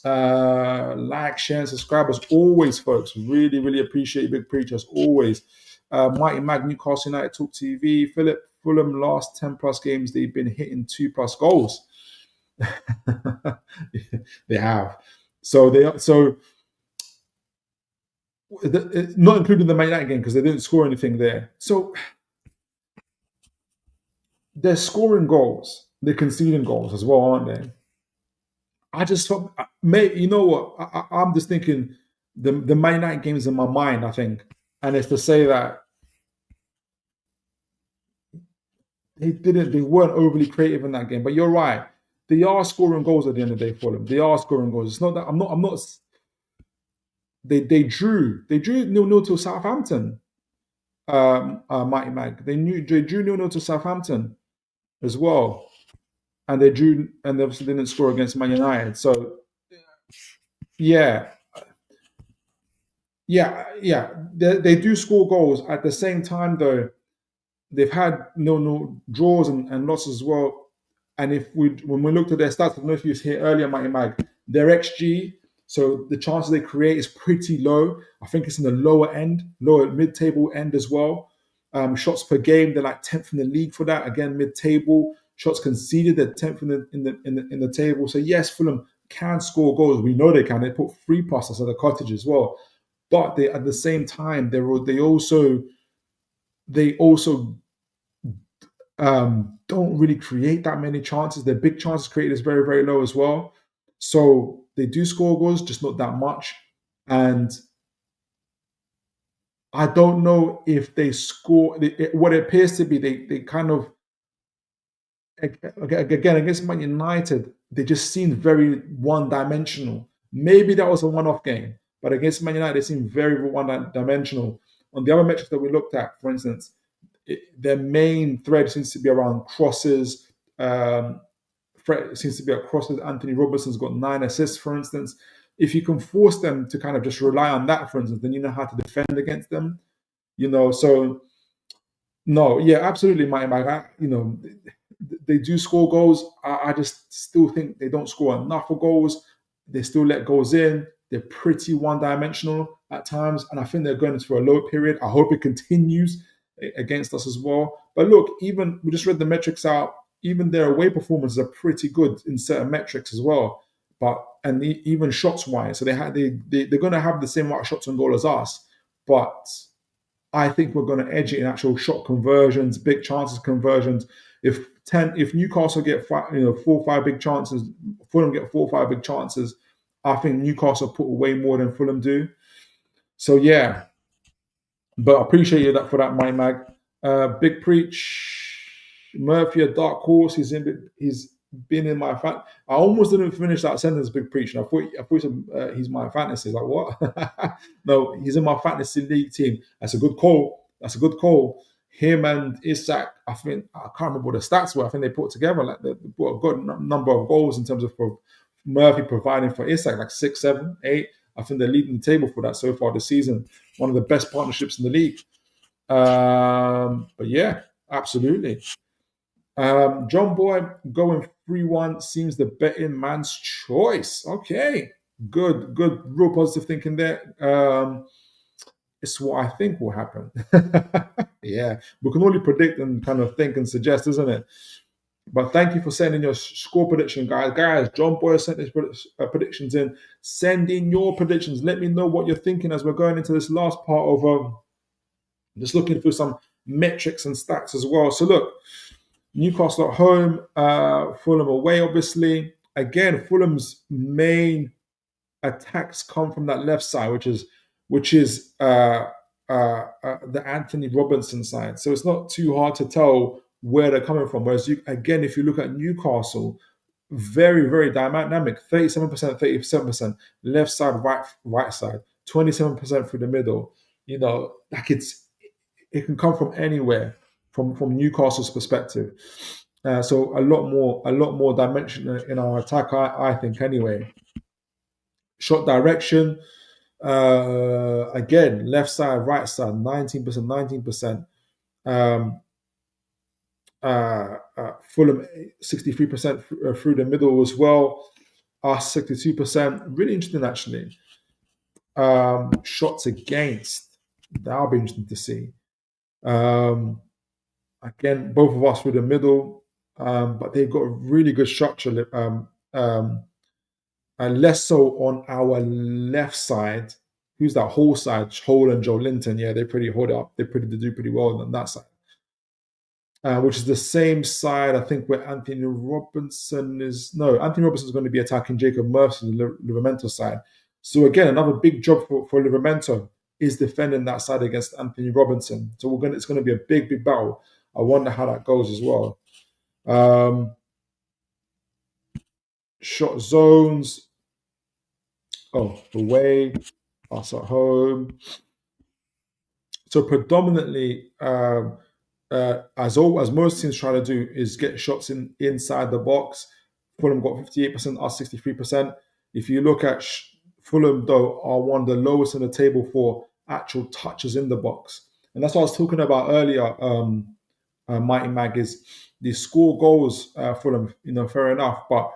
Like, share, and subscribe as always, folks. Really appreciate you, Big Preach, as always. Mighty Mag, Newcastle United Talk TV. Philip, Fulham last 10 plus games, they've been hitting 2+ goals. They have. Not including the Man United game because they didn't score anything there. So they're scoring goals, they're conceding goals as well, aren't they? I just thought, you know what? I'm just thinking the Man United game is in my mind, I think, and it's to say that they weren't overly creative in that game. But you're right, they are scoring goals at the end of the day for them. They are scoring goals. It's not that I'm not. They drew 0-0 to Southampton. Mighty Mag. They drew 0-0 to Southampton as well, and they obviously didn't score against Man United. So yeah. They do score goals. At the same time, though, they've had no draws and losses as well. And when we looked at their stats, I don't know if you hear earlier, Mighty Mag, their XG. So the chances they create is pretty low. I think it's in the lower mid-table end as well. Shots per game, they're like 10th in the league for that. Again, mid-table. Shots conceded, they're 10th in the table. So yes, Fulham can score goals. We know they can. They put 3+ us at the Cottage as well. but they at the same time they also don't really create that many chances. Their big chances created is very, very low as well. So they do score goals, just not that much. And I don't know if they score. What it appears to be, they kind of again against Man United, they just seemed very one-dimensional. Maybe that was a one-off game, but against Man United, they seemed very one-dimensional. On the other metrics that we looked at, for instance, their main thread seems to be around crosses. Threat seems to be at crosses. Anthony Robertson's got 9 assists, for instance. If you can force them to kind of just rely on that, for instance, then you know how to defend against them. So no, yeah, absolutely, Mike. They do score goals. I just still think they don't score enough of goals. They still let goals in. They're pretty one-dimensional at times, and I think they're going into a low period. I hope it continues against us as well. But look, even we just read the metrics out. Even their away performances are pretty good in certain metrics as well. And even shots wise, so they're going to have the same amount of shots on goal as us, but I think we're going to edge it in actual shot conversions, big chances conversions. If Newcastle get 4 or 5 big chances, Fulham get 4 or 5 big chances, I think Newcastle put away more than Fulham do. So yeah, but I appreciate you for that, my mag. Big Preach, Murphy, a dark horse. He's been in my fan. I almost didn't finish that sentence, Big Preach. And I thought he's my fantasy. Like what? No, he's in my fantasy league team. That's a good call. Him and Isak, I think I can't remember what the stats were. I think they put together like they put a good number of goals in terms of Murphy providing for Isak, like 6, 7, 8. I think they're leading the table for that so far this season. One of the best partnerships in the league. But yeah, absolutely. John Boy going 3-1 seems the betting man's choice. Okay, good, real positive thinking there. It's what I think will happen. Yeah, we can only predict and kind of think and suggest, isn't it? But thank you for sending your score prediction, guys. John Boy sent his predictions in. Send in your predictions. Let me know what you're thinking as we're going into this last part of just looking through some metrics and stats as well. So look, Newcastle at home, Fulham away, obviously. Again, Fulham's main attacks come from that left side, which is the Anthony Robinson side. So it's not too hard to tell where they're coming from. Whereas if you look at Newcastle, very, very dynamic, 37%, 37%, left side, right side, 27% through the middle. Like it can come from anywhere from Newcastle's perspective. So a lot more dimension in our attack, I think, anyway. Shot direction, again, left side, right side, 19%. Fulham 63% through the middle as well. Us 62%. Really interesting, actually. Shots against, that'll be interesting to see. Again, both of us through the middle, but they've got a really good structure. And less so on our left side. Who's that? Whole side, Hole and Joe Linton. Yeah, they hold it up. They do pretty well on that side. Which is the same side, I think, where Anthony Robinson is. No, Anthony Robinson is going to be attacking Jacob Murphy, the Livramento side. So again, another big job for Livramento is defending that side against Anthony Robinson. So it's going to be a big battle. I wonder how that goes as well. Shot zones. Away, us at home. So predominantly, as most teams try to do, is get shots inside the box. Fulham got 58%, us 63%. If you look at Fulham, though, are one of the lowest in the table for actual touches in the box. And that's what I was talking about earlier, Mighty Mag, is they score goals, Fulham, fair enough, but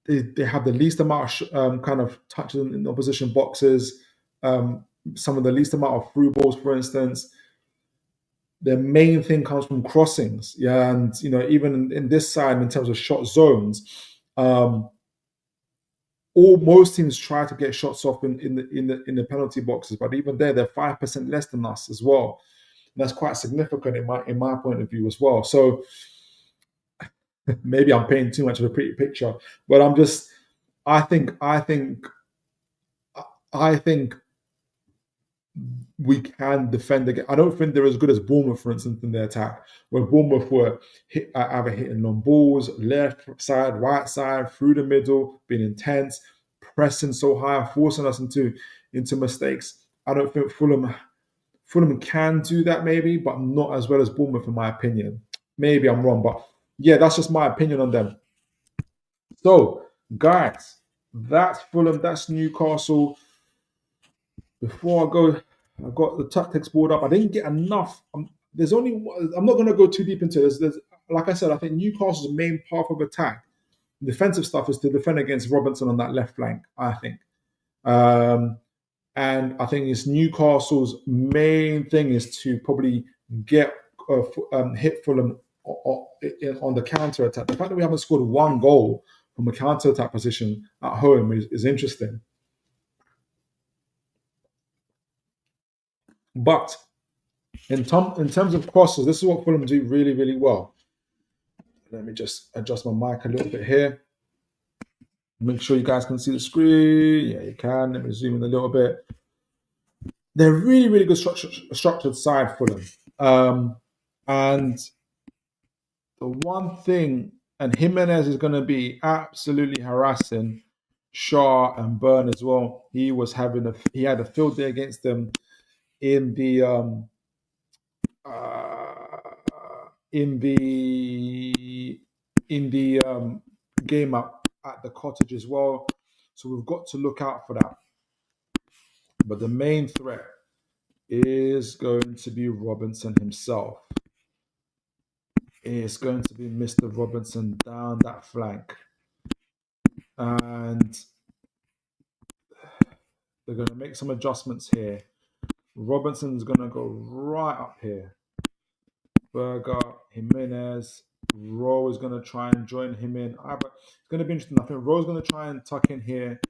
they have the least amount of kind of touches in opposition boxes, some of the least amount of through balls, for instance. Their main thing comes from crossings. Yeah, and even in this side, in terms of shot zones, all most teams try to get shots off in the penalty boxes, but even there, they're 5% less than us as well. And that's quite significant in my point of view as well. So maybe I'm painting too much of a pretty picture, but I think we can defend again. I don't think they're as good as Bournemouth, for instance, in their attack, where Bournemouth were either hitting long balls, left side, right side, through the middle, being intense, pressing so high, forcing us into mistakes. I don't think Fulham can do that, maybe, but not as well as Bournemouth, in my opinion. Maybe I'm wrong, but yeah, that's just my opinion on them. So, guys, that's Fulham, that's Newcastle. Before I go, I've got the tactics board up. I didn't get enough. I'm not going to go too deep into this. Like I said, I think Newcastle's main path of attack, defensive stuff, is to defend against Robinson on that left flank, I think. And I think it's Newcastle's main thing is to probably get hit Fulham on the counter attack. The fact that we haven't scored one goal from a counter attack position at home is interesting. But in terms of crosses, this is what Fulham do really, really well. Let me just adjust my mic a little bit here. Make sure you guys can see the screen. Yeah, you can. Let me zoom in a little bit. They're really, really good structured side, Fulham. And the one thing, and Jimenez is going to be absolutely harassing Shaw and Byrne as well. He had a field day against them in the game up at the Cottage as well. So we've got to look out for that. But the main threat is going to be Robinson himself. It's going to be Mr. Robinson down that flank. And they're going to make some adjustments here. Robinson's going to go right up here. Berger, Jimenez, Rowe is going to try and join him in. It's going to be interesting. I think Rowe's going to try and tuck in here.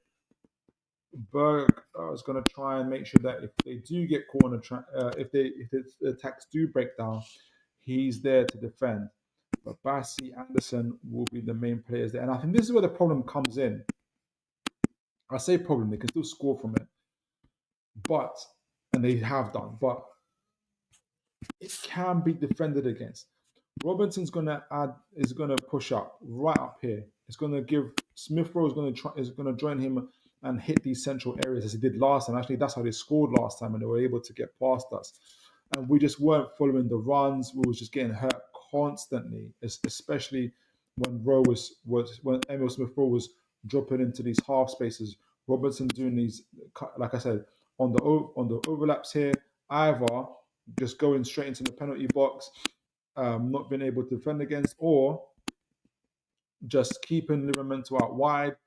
Berg is going to try and make sure that if they do get corner, if the attacks do break down, he's there to defend. But Bassi, Anderson will be the main players there. And I think this is where the problem comes in. I say problem, they can still score from it. And they have done, but it can be defended against. Robinson's going to push up right up here. It's going to give Smith Rowe is going to join him and hit these central areas as he did last time. Actually, that's how they scored last time, and they were able to get past us. And we just weren't following the runs. We were just getting hurt constantly, especially when when Emil Smith Rowe was dropping into these half spaces. Robinson doing these, like I said, on the overlaps here, either just going straight into the penalty box, not being able to defend against, or just keeping Livramento out wide.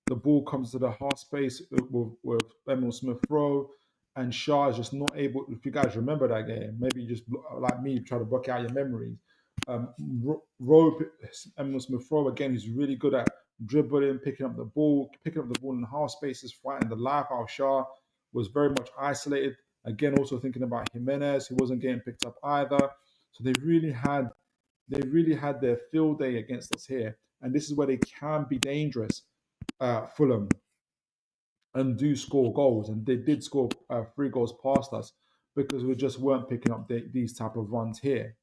The ball comes to the half space with Emil Smith Rowe, and Shaw is just not able. If you guys remember that game, maybe you just, like me, try to block out your memories. Emil Smith Rowe, again, he's really good at dribbling, picking up the ball in the half spaces, fighting the life out of Shaw. Was very much isolated. Again, also thinking about Jimenez, who wasn't getting picked up either. So they really had their field day against us here, and this is where they can be dangerous. Fulham, and do score goals, and they did score 3 goals past us because we just weren't picking up these type of runs here.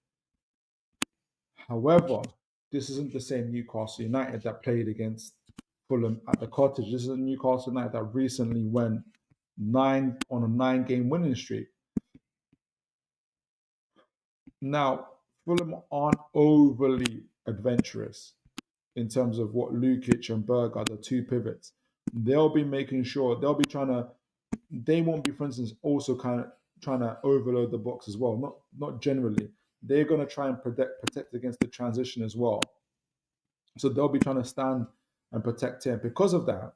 However, this isn't the same Newcastle United that played against Fulham at the Cottage. This is a Newcastle United that recently went on a 9-game winning streak. Now, Fulham aren't overly adventurous in terms of what Lukic and Berg are, the 2 pivots. They'll be making sure, they won't be, for instance, also kind of trying to overload the box as well. Not generally. They're going to try and protect against the transition as well. So they'll be trying to stand and protect him. Because of that,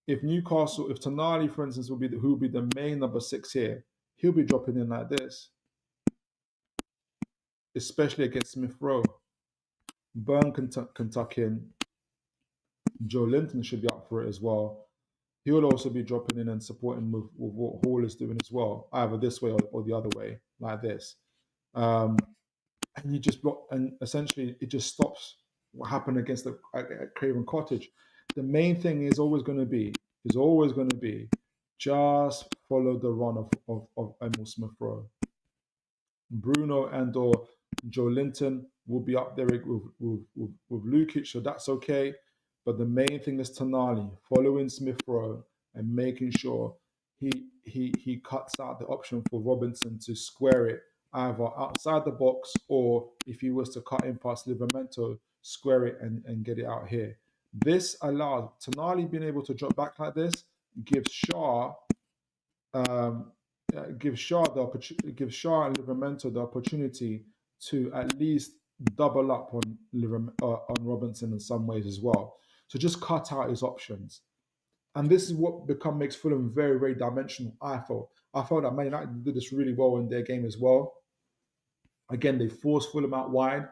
if Tonali, for instance, who will be the main number 6 here, he'll be dropping in like this, especially against Smith Rowe. Byrne can tuck in. Joe Linton should be up for it as well. he'll also be dropping in and supporting with what Hall is doing as well, either this way or the other way, like this. And you just block, and essentially it just stops what happened against the at Craven Cottage. The main thing is always going to be just follow the run of Emil Smith Rowe. Bruno and or Joe Linton will be up there with Lukic, so that's okay. But the main thing is Tonali following Smith Rowe and making sure he cuts out the option for Robinson to square it either outside the box, or if he was to cut in past Livramento, square it and get it out here. This allows Tonali being able to drop back like this, gives Shaw gives Shaw and Livramento the opportunity to at least double up on Robinson in some ways as well. So just cut out his options. And this is what makes Fulham very, very dimensional, I felt. I felt that Man United did this really well in their game as well. Again, they forced Fulham out wide.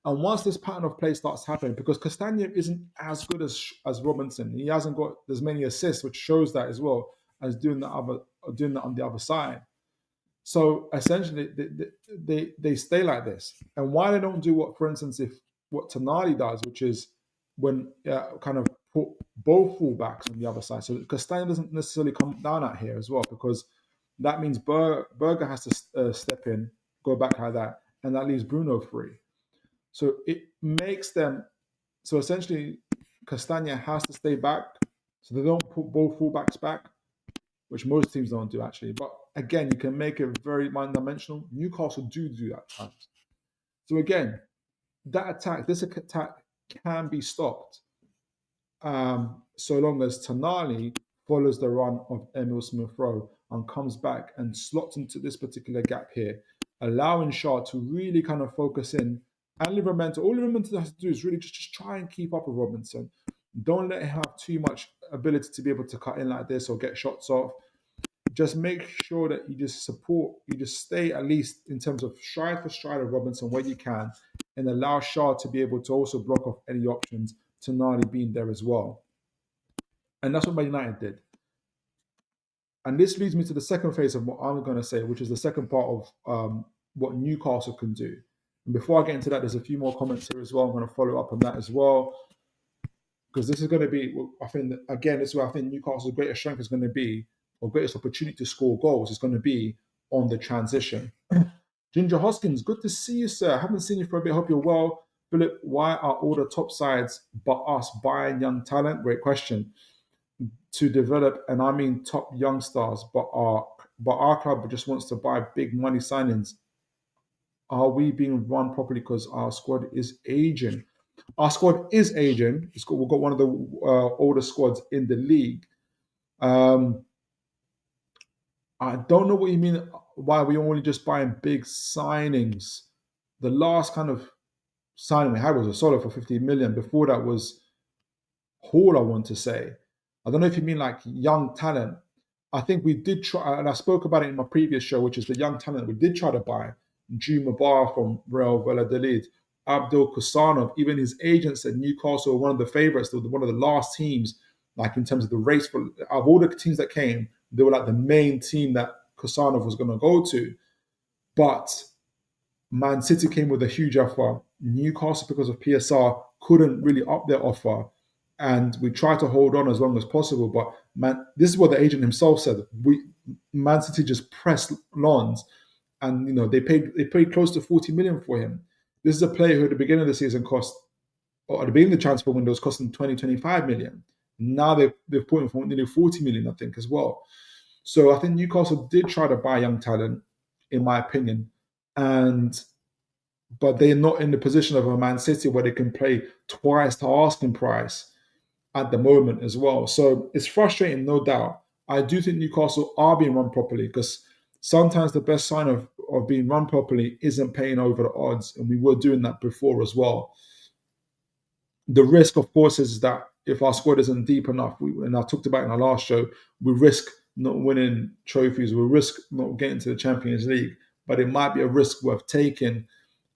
And once this pattern of play starts happening, because Castagna isn't as good as Robinson, he hasn't got as many assists, which shows that as well, as doing that on the other side. So essentially, they stay like this. And why they don't do what, for instance, what Tonali does, which is when kind of put both fullbacks on the other side. So Castagna doesn't necessarily come down out here as well, because that means Berger has to step in, go back like that, and that leaves Bruno free. So it makes them, so essentially Castagna has to stay back, so they don't put both fullbacks back, which most teams don't do actually. But again, you can make it very one-dimensional. Newcastle do that at times. So again, this attack can be stopped so long as Tonali follows the run of Emil Smith Rowe and comes back and slots into this particular gap here, allowing Shaw to really kind of focus in. And Livramento, all Livramento has to do is really just try and keep up with Robinson. Don't let him have too much ability to be able to cut in like this or get shots off. Just make sure that you just stay at least in terms of stride for stride of Robinson where you can, and allow Shaw to be able to also block off any options, Tonali being there as well. And that's what Man United did. And this leads me to the second phase of what I'm going to say, which is the second part of what Newcastle can do. And before I get into that, there's a few more comments here as well. I'm going to follow up on that as well, because this is going to be, I think, again, this is where I think Newcastle's greatest strength is going to be, or greatest opportunity to score goals is going to be on the transition. Ginger Hoskins, good to see you, sir. I haven't seen you for a bit. Hope you're well. Philip, why are all the top sides but us buying young talent? Great question. To develop, and I mean top young stars, but our club just wants to buy big money signings. Are we being run properly because our squad is aging? Our squad is aging. We've got one of the older squads in the league. I don't know what you mean. Why we only just buying big signings? The last kind of signing we had was a solo for 15 million. Before that was Hall, I want to say. I don't know if you mean like young talent. I think we did try, and I spoke about it in my previous show, which is the young talent we did try to buy. Drew Mabar from Real Valladolid, Abdul Kusanov. Even his agent said Newcastle were one of the favourites, one of the last teams, like in terms of the race. For, of all the teams that came, they were like the main team that Kusanov was going to go to. But Man City came with a huge offer. Newcastle, because of PSR, couldn't really up their offer. And we tried to hold on as long as possible. But man, this is what the agent himself said. Man City just pressed Lons. And they paid close to 40 million for him. This is a player who at the beginning of the season cost, or at the beginning of the transfer window, was costing 20, 25 million. Now they've put him for nearly 40 million, I think, as well. So I think Newcastle did try to buy young talent, in my opinion, but they're not in the position of a Man City where they can pay twice the asking price at the moment as well. So it's frustrating, no doubt. I do think Newcastle are being run properly, because sometimes the best sign of being run properly isn't paying over the odds, and we were doing that before as well. The risk, of course, is that if our squad isn't deep enough, and I talked about in our last show, we risk not winning trophies, we risk not getting to the Champions League, but it might be a risk worth taking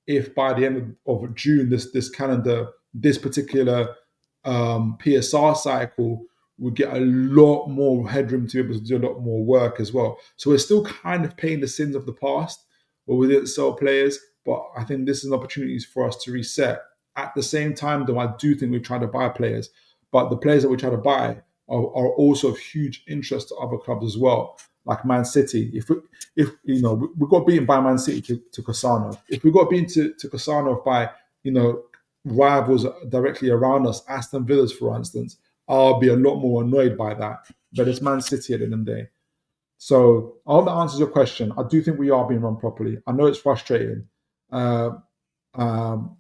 if by the end of June, this calendar, this particular PSR cycle, would get a lot more headroom to be able to do a lot more work as well. So we're still kind of paying the sins of the past, where we didn't sell players. But I think this is an opportunity for us to reset. At the same time, though, I do think we try to buy players, but the players that we try to buy are also of huge interest to other clubs as well, like Man City. If we got beaten by Man City to Kasano, if we got beaten to Kasano by rivals directly around us, Aston Villas, for instance, I'll be a lot more annoyed by that. But it's Man City at the end of the day. So I hope that answers your question. I do think we are being run properly. I know it's frustrating, uh, um,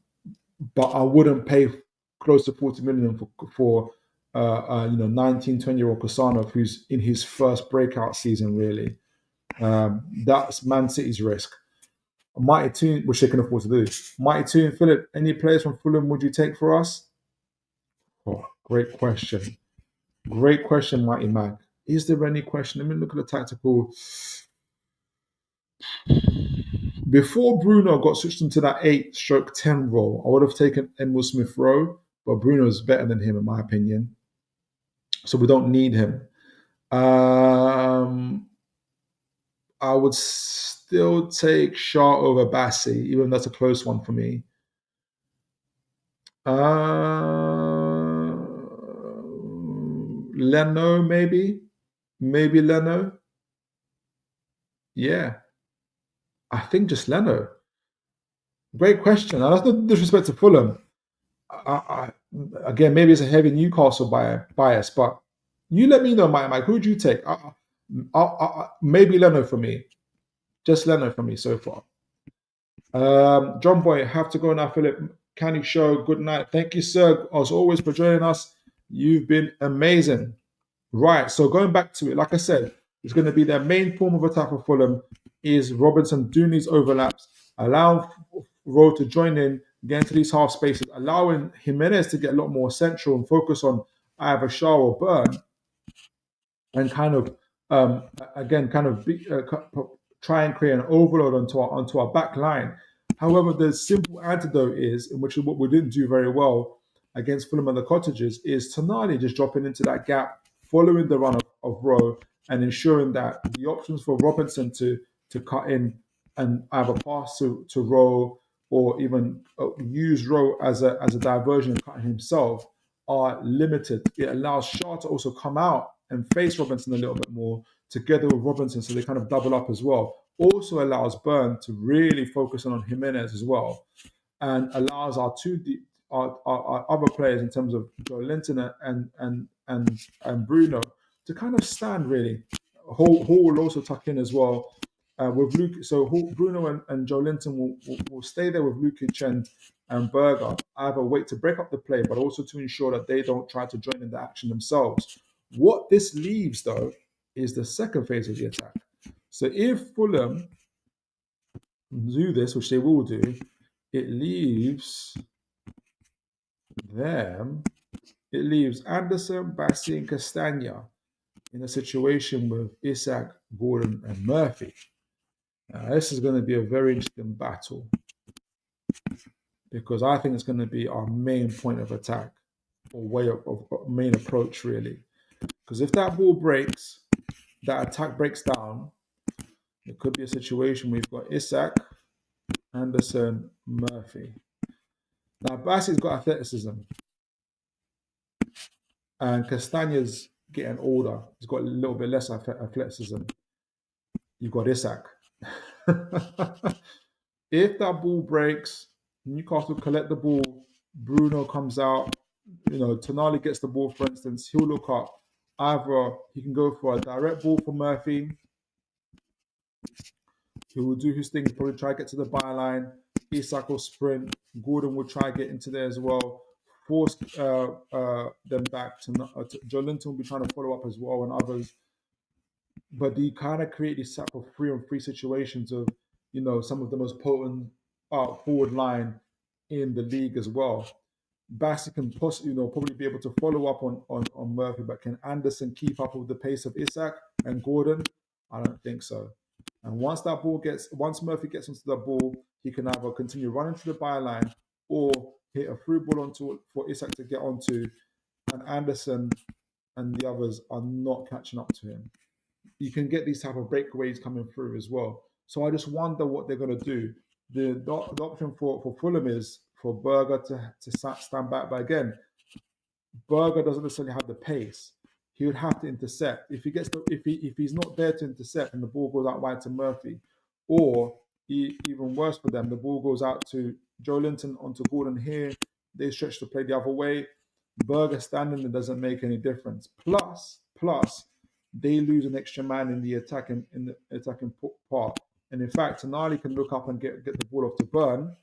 but I wouldn't pay close to 40 million for 19, 20-year-old Kasano, who's in his first breakout season, really. That's Man City's risk. Mighty Toon, which they can afford to do. Mighty Toon, Philip, any players from Fulham would you take for us? Oh, great question. Great question, Mighty Mag. Is there any question? Let me look at the tactical. Before Bruno got switched into that 8/10 role, I would have taken Emil Smith Rowe, but Bruno's better than him, in my opinion. So we don't need him. I would still take Shaw over Bassi, even though that's a close one for me. Leno, maybe Leno. Yeah, I think just Leno. Great question. Now, that's no disrespect to Fulham. Again, maybe it's a heavy Newcastle bias, but you let me know, Mike. Who would you take? Maybe Leno for me. Just Leno for me so far. John Boy, have to go now, Philip. Canny Show, good night. Thank you, sir, as always, for joining us. You've been amazing. Right, so going back to it, like I said, it's going to be their main form of attack for Fulham is Robinson doing these overlaps, allowing Rowe to join in, get into these half spaces, allowing Jimenez to get a lot more central and focus on either Shaw or Burn, and kind of try and create an overload onto our back line. However, the simple antidote is, in which is what we didn't do very well against Fulham and the Cottages, is Tonali just dropping into that gap, following the run of Rowe, and ensuring that the options for Robinson to cut in and either pass to Rowe or even use Rowe as a diversion and cut himself are limited. It allows Shaw to also come out and face Robinson a little bit more together with Robinson, so they kind of double up as well. Also allows Burn to really focus on Jimenez as well, and allows our other players in terms of Joe Linton and Bruno to kind of stand really. Hall will also tuck in as well with Luke. So Bruno and Joe Linton will stay there with Lukic and Berger, either wait to break up the play, but also to ensure that they don't try to join in the action themselves. What this leaves, though, is the second phase of the attack. So if Fulham do this, which they will do, it leaves Anderson, Bassi, and Castagna in a situation with Isak, Gordon, and Murphy. Now, this is going to be a very interesting battle because I think it's going to be our main point of attack or way of main approach, really. Because if that ball breaks, that attack breaks down, it could be a situation where we've got Isak, Anderson, Murphy. Now, Bassi's got athleticism, and Castagna's getting older. He's got a little bit less athleticism. You've got Isak. If that ball breaks, Newcastle collect the ball, Bruno comes out, Tonali gets the ball, for instance, he'll look up. Either he can go for a direct ball for Murphy. He will do his thing, probably try to get to the byline. Isak will sprint. Gordon will try to get into there as well. Force them back to Joe Linton will be trying to follow up as well, and others. But you kind of create these type of 3-on-3 situations of, some of the most potent forward line in the league as well. Bassi can probably be able to follow up on Murphy, but can Anderson keep up with the pace of Isak and Gordon? I don't think so. And once Murphy gets into the ball, he can either continue running to the byline or hit a through ball for Isak to get onto, and Anderson and the others are not catching up to him. You can get these type of breakaways coming through as well. So I just wonder what they're going to do. The option for Fulham is for Berger to stand back, but again, Berger doesn't necessarily have the pace. He would have to intercept. If he's not there to intercept and the ball goes out wide to Murphy, or even worse for them, the ball goes out to Joe Linton onto Gordon here. They stretch to play the other way. Berger standing there doesn't make any difference. Plus, they lose an extra man in the attacking part. And in fact, Tonali can look up and get the ball off to Burn,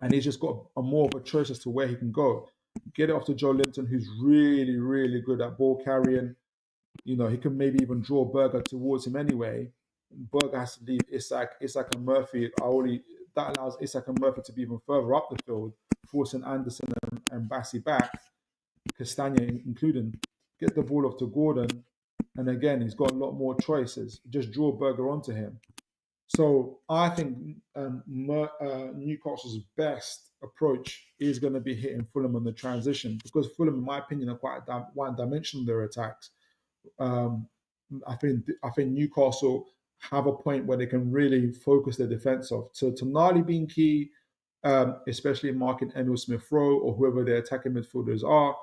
and he's just got a more of a choice as to where he can go. Get it off to Joe Linton, who's really, really good at ball carrying. He can maybe even draw Berger towards him anyway. Berger has to leave Isak and Murphy. That allows Isak and Murphy to be even further up the field, forcing Anderson and Bassi back, Castagna including. Get the ball off to Gordon, and again, he's got a lot more choices. Just draw Berger onto him. So I think Newcastle's best approach is going to be hitting Fulham on the transition, because Fulham, in my opinion, are quite one-dimensional in their attacks. I think Newcastle have a point where they can really focus their defence off. So Tonali being key, especially marking Emil Smith-Rowe or whoever their attacking midfielders are,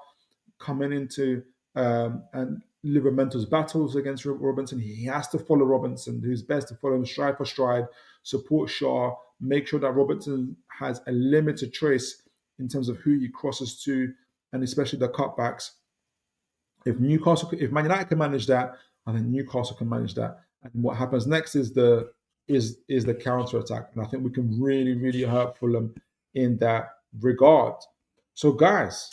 coming into and Livermento's battles against Robinson. He has to follow Robinson, who's best to follow him stride for stride, support Shaw, make sure that Robinson has a limited choice in terms of who he crosses to, and especially the cutbacks. If Man United can manage that, I think Newcastle can manage that. And what happens next is the counter attack, and I think we can really, really hurt Fulham in that regard. So, guys,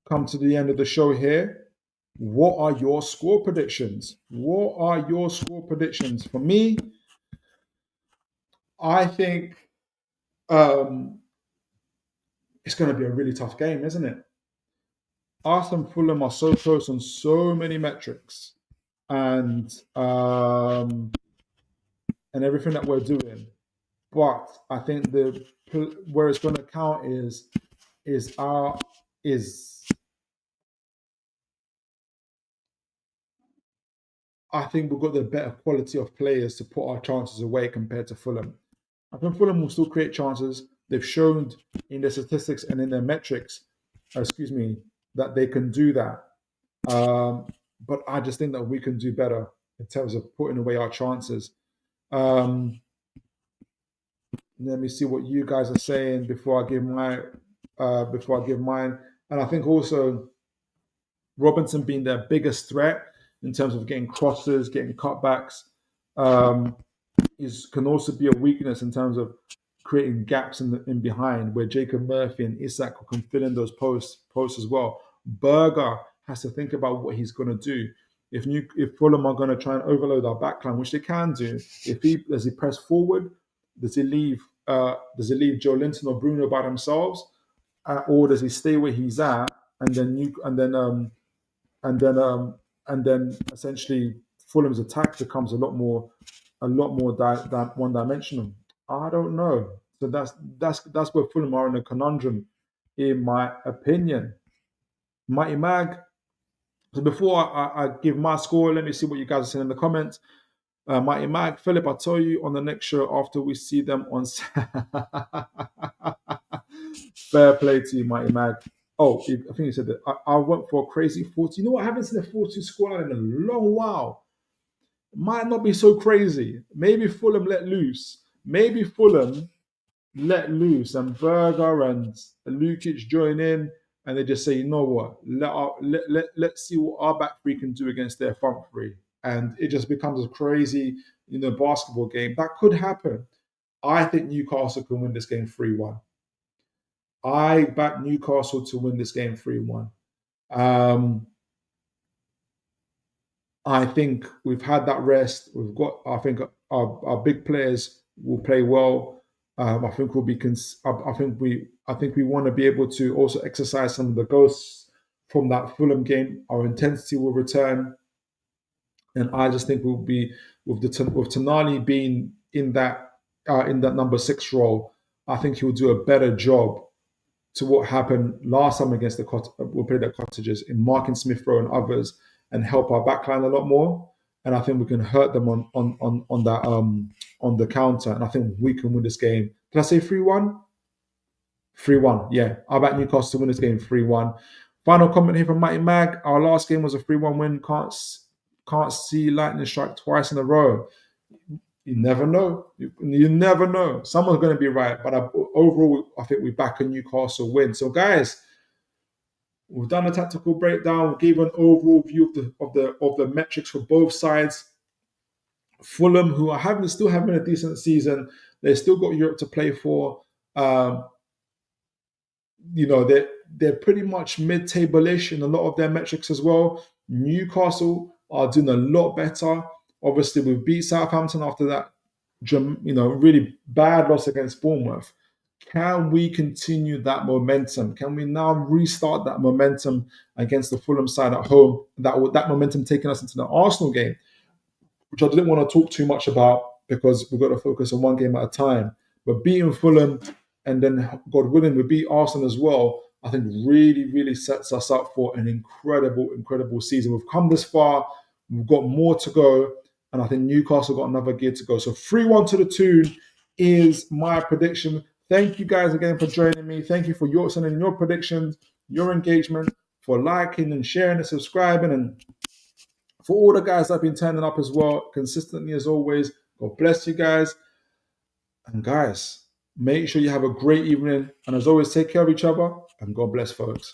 come to the end of the show here. What are your score predictions? For me, I think it's going to be a really tough game, isn't it? Us and Fulham are so close on so many metrics, and everything that we're doing. But I think where it's going to count is I think we've got the better quality of players to put our chances away compared to Fulham. I think Fulham will still create chances. They've shown in their statistics and in their metrics, that they can do that. But I just think that we can do better in terms of putting away our chances. Let me see what you guys are saying before I give mine. And I think also Robinson being their biggest threat in terms of getting crosses, getting cutbacks, can also be a weakness in terms of creating gaps in behind, where Jacob Murphy and Isak can fill in those posts as well. Berger has to think about what he's going to do. If Fulham are going to try and overload our backline, which they can do, does he press forward? Does he leave Joe Linton or Bruno by themselves, or does he stay where he's at and then essentially Fulham's attack becomes a lot more one-dimensional? I don't know. So that's where Fulham are in a conundrum, in my opinion. Mighty Mag. So before I give my score, let me see what you guys are saying in the comments. Mighty Mag, Philip, I'll tell you on the next show after we see them on. Fair play to you, Mighty Mag. Oh, I think you said that. I went for a crazy 40. You know what? I haven't seen a 40 scoreline in a long while. It might not be so crazy. Maybe Fulham let loose. And Berger and Lukic join in, and they just say, you know what? Let's see what our back three can do against their front three. And it just becomes a crazy, basketball game. That could happen. I think Newcastle can win this game 3-1. I back Newcastle to win this game 3-1. I think we've had that rest. I think our big players will play well. I think we want to be able to also exercise some of the ghosts from that Fulham game. Our intensity will return, and I just think we'll be with Tonali being in that number 6 role. I think he'll do a better job to what happened last time against we played at Cottages in marking Smith Rowe and others and help our backline a lot more. And I think we can hurt them on that on the counter. And I think we can win this game. Did I say 3-1? 3-1. Yeah, I'll back Newcastle to win this game 3-1. Final comment here from Mighty Mag. Our last game was a 3-1 win. Can't see lightning strike twice in a row. You never know. You never know. Someone's going to be right. But overall, I think we back a Newcastle win. So, guys, we've done a tactical breakdown. We gave an overall view of the metrics for both sides. Fulham, who are still having a decent season, they still got Europe to play for. They're pretty much mid-table-ish in a lot of their metrics as well. Newcastle are doing a lot better. Obviously, we beat Southampton after that, really bad loss against Bournemouth. Can we continue that momentum? Can we now restart that momentum against the Fulham side at home? That momentum taking us into the Arsenal game, which I didn't want to talk too much about because we've got to focus on one game at a time. But beating Fulham and then, God willing, we beat Arsenal as well, I think really, really sets us up for an incredible, incredible season. We've come this far. We've got more to go. And I think Newcastle got another gear to go. So 3-1 to the Toon is my prediction. Thank you guys again for joining me. Thank you for sending your predictions, your engagement, for liking and sharing and subscribing. And for all the guys that have been turning up as well, consistently as always. God bless you guys. And guys, make sure you have a great evening. And as always, take care of each other. And God bless, folks.